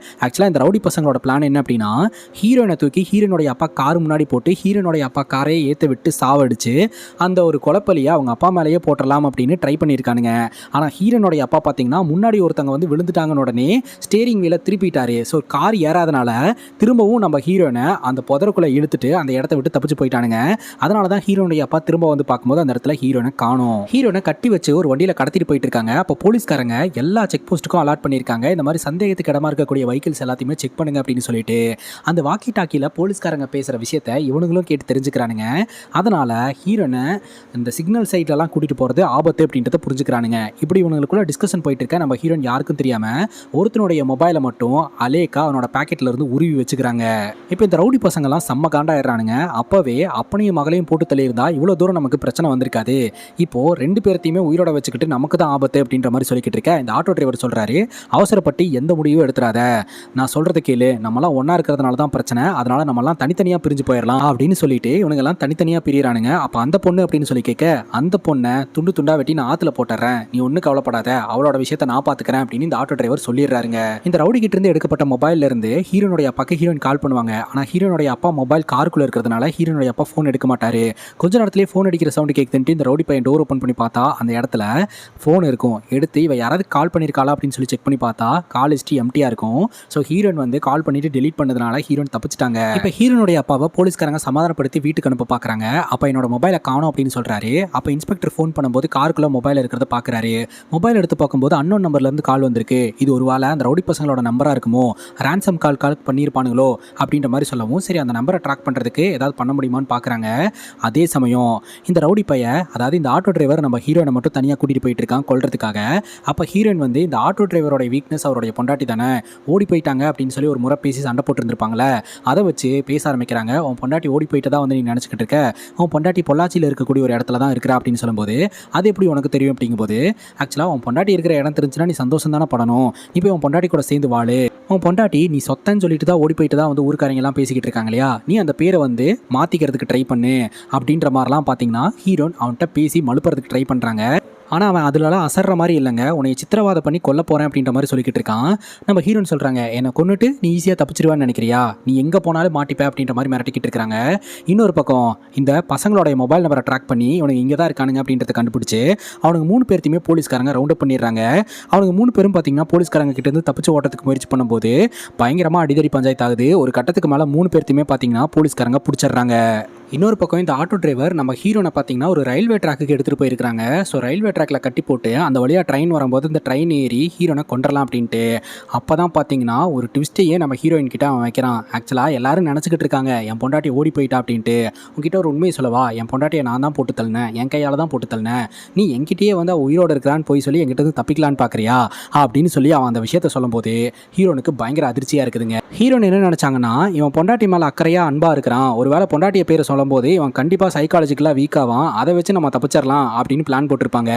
S1: ஆக்சுவலாக இந்த ரவுடி பசங்களோட பிளான் என்ன அப்படின்னா, ஹீரோனை தூக்கி ஹீரோனுடைய அப்பா கார் முன்னாடி போட்டு ஹீரோனுடைய அப்பா காரையே ஏற்ற விட்டு சாவடிச்சு அந்த ஒரு கொலைப்பலியை அவங்க அப்பா மேலேயே போட்டுடலாம் அப்படின்னு ட்ரை பண்ணியிருக்கானுங்க. ஆனால் ஹீரோனுடைய அப்பா பார்த்தீங்கன்னா முன்னாடி ஒருத்தவங்க வந்து விழுந்துட்டாங்கன்னு உடனே ஸ்டேரிங் வீலை திருப்பிட்டாரு. ஸோ கார் ஏறாதனால திரும்பவும் நம்ம ஹீரோனை அந்த புதருக்குள்ளே இழுத்துட்டு அந்த இடத்த விட்டு தப்பிச்சு போயிட்டானுங்க. அதனால தான் ஹீரோனுடைய அப்பா திரும்ப வந்து பார்க்கும்போது அந்த இடத்துல ஹீரோனை காணோம். ஹீரோனை கட்டி வச்சு ஒரு வண்டியில் கடத்திட்டு போயிட்டு இருக்காங்க. அப்போ போலீஸ்காரங்க எல்லா செக் போஸ்ட்டுக்கும் அலாட் பண்ணியிருக்காங்க. இந்த மாதிரி சந்தேகத்துக்கு இடமா இருக்கக்கூடிய வெஹிக்கிள்ஸ் எல்லாத்தையுமே செக் பண்ணுங்க அப்படின்னு சொல்லிட்டு அந்த வாக்கி டாக்கியில் போலீஸ்காரங்க பேசுகிற விஷயத்தை இவனுங்களும் கேட்டு தெரிஞ்சுக்கிறானுங்க. அதனால ஹீரோனை இந்த சிக்னல் சைட்லலாம் கூட்டிகிட்டு போகிறது ஆபத்து அப்படின்றத புரிஞ்சுக்கிறானுங்க. இப்படி இவங்களுக்குள்ள டிஸ்கஷன் போயிட்டு இருக்க நம்ம ஹீரோன் யாருக்கும் தெரியாம ஒருத்தனுடைய மொபைலை மட்டும் அலேக்கா அவனோட பாக்கெட்ல இருந்து உருவி வச்சுக்கிறாங்க. இப்போ இந்த ரவுடி பசங்கள்லாம் செம்ம காண்டாயிடுறானுங்க. அப்பவே அப்பனையும் மகளையும் போட்டு தள்ளியிருந்தா இவ்வளோ தூரம் நமக்கு பிரச்சனை வந்திருக்காது. இப்போ ரெண்டு பேர்த்தையுமே உயிரோட வச்சுக்கிட்டு நமக்கு தான் ஆபத்து அப்படின்ற மாதிரி சொல்லிக்கிட்டு இருக்க இந்த ஆட்டோ டிரைவர் சொல்றாரு, அவசரப்பட்டு எந்த முடிவும் எடுத்துறாத, நான் சொல்றதை கேளு, நம்மளாம் ஒன்னா இருக்கிறதுனால தான் பிரச்சனை, அதனால நம்மலாம் தனித்தனியா பிரிஞ்சு போயிடலாம் அப்படின்னு சொல்லிட்டு இவங்க எல்லாம் தனித்தனியா பிரியறானுங்க. அப்ப அந்த பொண்ணு அப்படின்னு சொல்லி கேட்க, அந்த பொண்ணை துண்டு துண்டா வெட்டி நான் ஆத்துல போட்டுறேன், நீ ஒன்னும் கவலைப்படாத, அவளோட விஷயத்தை நான் பாத்துக்கிறேன் அப்படின்னு இந்த ஆட்டோ டிரைவர் சொல்லிடுறாருங்க. இந்த ரவுடி கிட்ட இருந்து எடுக்கப்பட்ட மொபைல்ல இருந்து ஹீரோனுடைய அப்பாக்கு ஹீரோயின் கால் பண்ணுவாங்க. ஆனா ஹீரோனுடைய அப்பா மொபைல் காருக்குள்ள இருக்கிறதுனால ஹீரோனுடைய அப்பா போன் எடுக்க மாட்டாரு. கொஞ்ச நேரத்திலேயே போன் அடிக்கிற சவுண்ட் கேட்குதுன்ட்டு இந்த ரவுடி பையன் டோர் ஓப்பன் பண்ணி பார்த்தா அந்த இடத்துல போன் இருக்கும். எடுத்து இவ யாராவது கால் பண்ணிருக்காளா அப்படின்னு சொல்லி செக் பண்ணி பார்த்தா கால் ஹிஸ்டரி எம்டியா இருக்கும். ஸோ ஹீரோன் வந்து கால் பண்ணிட்டு டெலீட் பண்ணதுனால ஹீரோன் தப்பிச்சிட்டாங்க. இப்போ ஹீரோனுடைய அப்பாவை போலீஸ்காரங்க சமாதானப்படுத்தி வீட்டுக்கு அனுப்ப பாக்குறாங்க. அப்ப என்னோட மொபைலை காணோம் அப்படின்னு சொல்றாரு. அப்ப இன்ஸ்பெக்டர் போன் பண்ணும்போது காருக்குள்ள மொபைல் இருக்கிறத பாக்குறாரு. மொபைல் எடுத்து பார்க்கும்போது அன்னோன் நம்பர்ல இருந்து கால் வந்திருக்கு. இது ஒருவேளை அந்த ரவுடி பசங்களோட நம்பரா இருக்குமோ, ரான்சம் கால் பண்ணியிருப்பானுங்களோ அப்படின்ற மாதிரி சொல்லவும், சரி அந்த நம்பரை ட்ராக் பண்ணுறதுக்கு ஏதாவது பண்ண முடியுமான்னு பார்க்குறாங்க. அதே சமயம் இந்த ரவுடி பைய, அதாவது இந்த ஆட்டோ டிரைவர் நம்ம ஹீரோனை மட்டும் தனியாக கூட்டிகிட்டு போயிட்டு இருக்கான் கொல்றதுக்காக. அப்போ ஹீரோயின் வந்து இந்த ஆட்டோ டிரைவரோட வீக்னஸ் அவருடைய பொண்டாட்டி தானே, ஓடி போயிட்டாங்க அப்படின்னு சொல்லி ஒரு முறை பேசி சண்டை போட்டுருந்துருப்பாங்களே, அதை வச்சு பேச ஆரம்பிக்கிறாங்க. உன் பொண்டாட்டி ஓடி போயிட்டு தான் வந்து நீ நினச்சிக்கிட்டு இருக்க, உன் பொண்டாட்டி பொள்ளாச்சியில் இருக்கக்கூடிய ஒரு இடத்துல தான் இருக்கிறா அப்படின்னு சொல்லும்போது, அது எப்படி உனக்கு தெரியும் அப்படிங்கும்போது, ஆக்சுவலாக உன் பொண்டாட்டி இருக்கிற இடம் தெரிஞ்சுன்னா நீ சந்தோஷம் தானே படணும், நீ போய் உன் பொண்டாட்டி கூட சேர்ந்து வாழு, உன் பொண்டாட்டி நீ சொத்தன்னு சொல்லிட்டு தான் ஓடி போயிட்டு தான் வந்து ஊருக்காரங்க எல்லாம் பேசிக்கிட்டு இருக்காங்க இல்லையா, நீ அந்த பேரை வந்து மாற்றிக்கிறதுக்கு ட்ரை பண்ணு அப்படின்ற மாதிரிலாம் பார்த்தீங்கன்னா ஹீரோன் அவன்கிட்ட பேசி மழுப்புறதுக்கு ட்ரை பண்ணுறாங்க. ஆனால் அவன் அதுலலாம் அசர்ற மாதிரி இல்லைங்க, உன்னை சித்திரவாதம் பண்ணி கொல்ல போகிறேன் அப்படின்ற மாதிரி சொல்லிக்கிட்டு இருக்கான். நம்ம ஹீரோன்னு சொல்கிறாங்க, என்னை கொண்டுட்டு நீ ஈஸியாக தப்பிச்சிருவான்னு நினைக்கிறியா, நீ எங்கே போனாலும் மாட்டிப்ப அப்படின்ற மாதிரி மிரட்டிக்கிட்டு இருக்காங்க. இன்னொரு பக்கம் இந்த பசங்களோட மொபைல் நம்பரை ட்ராக் பண்ணி இவனுக்கு இங்கே தான் இருக்கானுங்க அப்படின்றத கண்டுபிடிச்சி அவனுக்கு 3 பேர்த்தையுமே போலீஸ்காரங்க ரவுண்ட் அப் பண்ணிடுறாங்க. அவனுக்கு 3 பேரும் பார்த்தீங்கன்னா போலீஸ்காரங்க கிட்டேருந்து தப்பிச்சு ஓட்டத்துக்கு முயற்சி பண்ணும்போது பயங்கரமாக அடிதடி பஞ்சாயத்து ஆகுது. ஒரு கட்டத்துக்கு மேலே 3 பேர்த்தையுமே பார்த்தீங்கன்னா போலீஸ்காரங்க பிடிச்சிடுறாங்க. இன்னொரு பக்கம் இந்த ஆட்டோ டிரைவர் நம்ம ஹீரோனை பார்த்தீங்கன்னா ஒரு ரயில்வே ட்ராக்குக்கு எடுத்துகிட்டு போயிருக்காங்க. ஸோ ரயில்வே ட்ராக்கில் கட்டி போட்டு அந்த வழியாக ட்ரெயின் வரும்போது இந்த ட்ரெயின் ஏறி ஹீரோனை கொண்டுடலாம் அப்படின்ட்டு அப்போ தான் பார்த்தீங்கன்னா ஒரு ட்விஸ்ட்டையே நம்ம ஹீரோயின் கிட்ட அவன் வைக்கிறான். ஆக்சுவலாக எல்லாரும் நினச்சிக்கிட்டு இருக்காங்க என் பொண்டாட்டி ஓடி போயிட்டா அப்படின்ட்டு. உங்ககிட்ட ஒரு உண்மையை சொல்லவா, என் பொண்டாட்டியை நான் தான் போட்டு தள்ளினேன், என் கையால் தான் போட்டு தள்ளினேன், நீ என்கிட்டயே வந்து உயிரோடு இருக்கிறான்னு போய் சொல்லி என்கிட்ட வந்து தப்பிக்கலான்னு பார்க்குறியா அப்படின்னு சொல்லி அவன் அந்த விஷயத்த சொல்லும்போது ஹீரோனுக்கு பயங்கர அதிர்ச்சியாக இருக்குதுங்க. ஹீரோன் என்ன நினச்சாங்கன்னா, இவன் பொண்டாட்டி மேலே அக்கறையாக அன்பாக இருக்கிறான், ஒரு வேளை பொண்டாட்டியை பேரை சொல்லும்போது இவன் கண்டிப்பாக சைக்காலஜிக்கலாக வீக்காவான், அதை வச்சு நம்ம தப்பிச்சிடலாம் அப்படின்னு பிளான் போட்டிருப்பாங்க.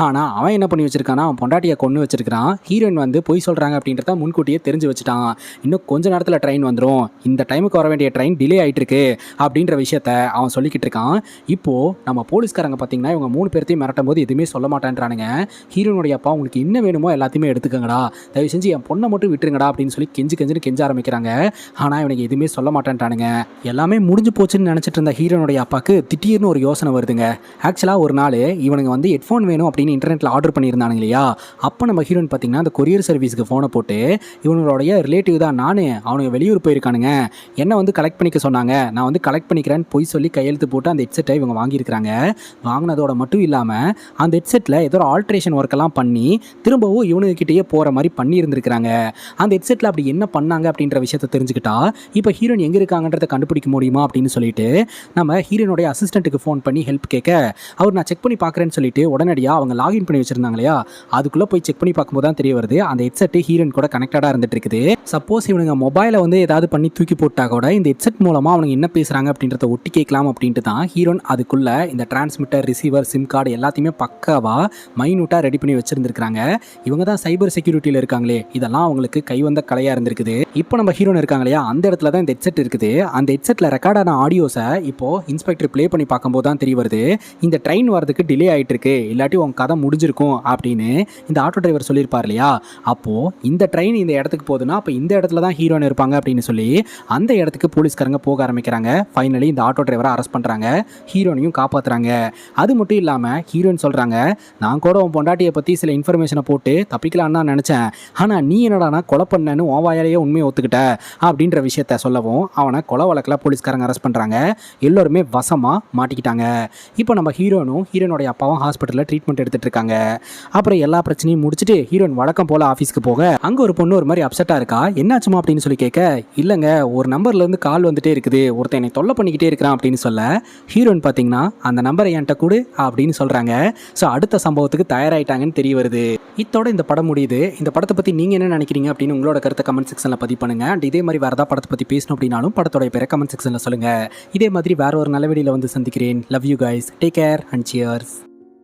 S1: ஆனால் அவன் என்ன பண்ணி வச்சிருக்கானா, அவன் பொண்டாட்டியை கொண்டு வச்சிருக்கான். ஹீரோயின் வந்து பொய் சொல்கிறாங்க அப்படின்றத முன்கூட்டியே தெரிஞ்சு வச்சுட்டான். இன்னும் கொஞ்ச நேரத்தில் ட்ரெயின் வந்துடும், இந்த டைமுக்கு வர வேண்டிய ட்ரெயின் டிலே ஆகிட்டு இருக்கு அப்படின்ற விஷயத்த அவன் சொல்லிக்கிட்டு இருக்கான். இப்போது நம்ம போலீஸ்காரங்க பார்த்தீங்கன்னா இவங்க 3 பேர்த்தையும் மிரட்டும் போது எதுவுமே சொல்ல மாட்டேன்றானுங்க. ஹீரோனுடைய அப்பா உங்களுக்கு என்ன வேணுமோ எல்லாத்தையுமே எடுத்துக்கங்கடா, தயவு செஞ்சு என் பொண்ணை மட்டும் விட்டுருங்கடா அப்படின்னு சொல்லி கெஞ்சுன்னு கெஞ்ச ஆரம்பிக்கிறாங்க. ஆனால் இவனுக்கு எதுவுமே சொல்ல மாட்டேன்றானுங்க. எல்லாமே முடிஞ்சு போச்சுன்னு நினச்சிட்டு இருந்த ஹீரோனுடைய அப்பாவுக்கு திடீர்னு ஒரு யோசனை வருதுங்க. ஆக்சுவலாக ஒரு நாள் இவனுங்க வந்து ஹெட்ஃபோன் வேணும் அப்படின்னு இன்டர்நெட்டில் ஆர்டர் பண்ணியிருந்தானுங்க இல்லையா, அப்போ நம்ம ஹீரோயின் பார்த்தீங்கன்னா அந்த கொரியர் சர்வீஸுக்கு ஃபோனை போட்டு இவனுடைய ரிலேட்டிவ் தான் நான், அவனுங்க வெளியூர் போயிருக்கானுங்க, என்ன வந்து கலெக்ட் பண்ணிக்க சொன்னாங்க, நான் வந்து கலெக்ட் பண்ணிக்கிறேன்னு போய் சொல்லி கையெழுத்து போட்டு அந்த ஹெட்செட்டை இவங்க வாங்கியிருக்கிறாங்க. வாங்கினதோட மட்டும் இல்லாமல் அந்த ஹெட்செட்டில் ஏதோ ஒரு ஆல்ட்ரேஷன் ஒர்க்கெல்லாம் பண்ணி திரும்பவும் இவனுக்கிட்டேயே போகிற மாதிரி பண்ணியிருந்துருக்காங்க. அந்த ஹெட்செட்டில் அப்படி என்ன பண்ணாங்க அப்படின்ற விஷயத்தை தெரிஞ்சுக்கிட்டா இப்போ ஹீரோயின் எங்கே இருக்காங்கன்றதை கண்டுபிடிக்க முடியுமா அப்படின்னு சொல்லிட்டு நம்ம ஹீரோனுடைய அசிஸ்டண்ட்டுக்கு ஃபோன் பண்ணி ஹெல்ப் கேட்க, அவர் நான் செக் பண்ணி பார்க்குறேன்னு சொல்லிட்டு உடனடியாக அவங்க லாகின் பண்ணி வச்சிருந்தாங்க இல்லையா, அதுக்குள்ளே போய் செக் பண்ணி பார்க்கும்போது தான் தெரிய வருது அந்த ஹெட்செட்டு ஹீரோயின் கூட கனெக்டடாக இருந்துட்டு இருக்குது. சப்போஸ் இவனுங்க மொபைலை வந்து ஏதாவது பண்ணி தூக்கி போட்டா கூட இந்த ஹெட்செட் மூலமாக அவனுங்க என்ன பேசுகிறாங்க அப்படின்றத ஒட்டி கேட்கலாம் அப்படின்ட்டு தான் ஹீரோன் அதுக்குள்ளே இந்த டிரான்ஸ்மிட்டர், ரிசீவர், சிம் கார்டு எல்லாத்தையுமே பக்காவாக மைனூட்டாக ரெடி பண்ணி வச்சிருந்துருக்காங்க. இவங்க தான் சைபர் செக்யூரிட்டியில் இருக்காங்களே, இதெல்லாம் அவங்களுக்கு கைவந்த கலையாக இருந்திருக்குது. இப்போ நம்ம ஹீரோன் இருக்காங்க இல்லையா, அந்த இடத்துல தான் இந்த ஹெட்செட் இருக்குது. அந்த ஹெட்செட்டில் ரெக்கார்டான ஆடியோஸை இப்போது இன்ஸ்பெக்டர் ப்ளே பண்ணி பார்க்கும்போது தான் தெரிய வருது, இந்த ட்ரெயின் வரதுக்கு டிலே ஆகிட்டு இருக்கு, இல்லாட்டி உங்கள் கதை முடிஞ்சிருக்கும் அப்படின்னு இந்த ஆட்டோ டிரைவர் சொல்லியிருப்பார் இல்லையா. அப்போது இந்த ட்ரெயின் இந்த இடத்துக்கு போகுதுன்னா அப்போ இந்த இடத்துல தான் ஹீரோயின் இருப்பாங்க அப்படின்னு சொல்லி அந்த இடத்துக்கு போலீஸ்காரங்க போக ஆரம்பிக்கிறாங்க. ஃபைனலி இந்த ஆட்டோ டிரைவரை அரெஸ்ட் பண்ணுறாங்க, ஹீரோனையும் காப்பாற்றுறாங்க. அது மட்டும் இல்லாமல் ஹீரோயின் சொல்கிறாங்க, நான் கூட உன் பொண்டாட்டியை பற்றி சில இன்ஃபர்மேஷனை போட்டு தப்பிக்கலான்னு தான் நினச்சேன், ஆனால் நீ என்னடானா கொலை பண்ணேன்னு உன் வாயாலேயே உண்மையை ஒத்துக்கிட்ட அப்படின்ற விஷயத்த சொல்லவும் அவனை கொலை வழக்கில் போலீஸ்காரங்க அரெஸ்ட் பண்ணுறாங்க. எல்லோருமே வசமாக மாட்டிக்கிட்டாங்க. இப்போ நம்ம ஹீரோனும் ஹீரோனுடைய அப்பாவும் ஹாஸ்பிட்டலில் ட்ரீட்மெண்ட் எடுத்துகிட்டு இருக்காங்க. அப்புறம் எல்லா பிரச்சனையும் முடிச்சுட்டு ஹீரோயின் வழக்கம் போல் ஆஃபீஸ்க்கு போக அங்கே ஒரு பொண்ணு ஒரு மாதிரி அப்செட்டாக இருக்கா. என்னாச்சுமா அப்படின்னு சொல்லி கேட்க, இல்லைங்க ஒரு நம்பர்லேருந்து கால் வந்துட்டே இருக்குது, ஒருத்தன் என்னை தொல்லை பண்ணிக்கிட்டே இருக்கிறான் அப்படின்னு சொல்ல ஹீரோயின் பார்த்தீங்கன்னா அந்த நம்பரை என்கிட்ட கொடு அப்படின்னு சொல்கிறாங்க. ஸோ அடுத்த சம்பவத்துக்கு தயாராகிட்டாங்கன்னு தெரிய வருது. இதோட இந்த படம் முடியுது. இந்த படத்தை பற்றி நீங்கள் என்ன நினைக்கிறீங்க அப்படின்னு உங்களோட கருத்தை கமெண்ட் செக்ஷனில் பதிவு பண்ணுங்கள். அண்ட் இதே மாதிரி வேறு ஏதாவது படத்தை பற்றி பேசணும் அப்படின்னாலும் படத்தோட பேரை கமெண்ட் செக்ஷனில் சொல்லுங்கள். இதே மாதிரி வேற ஒரு நல்ல வீடியோவில் வந்து சந்திக்கிறேன். Love you guys, take care and cheers.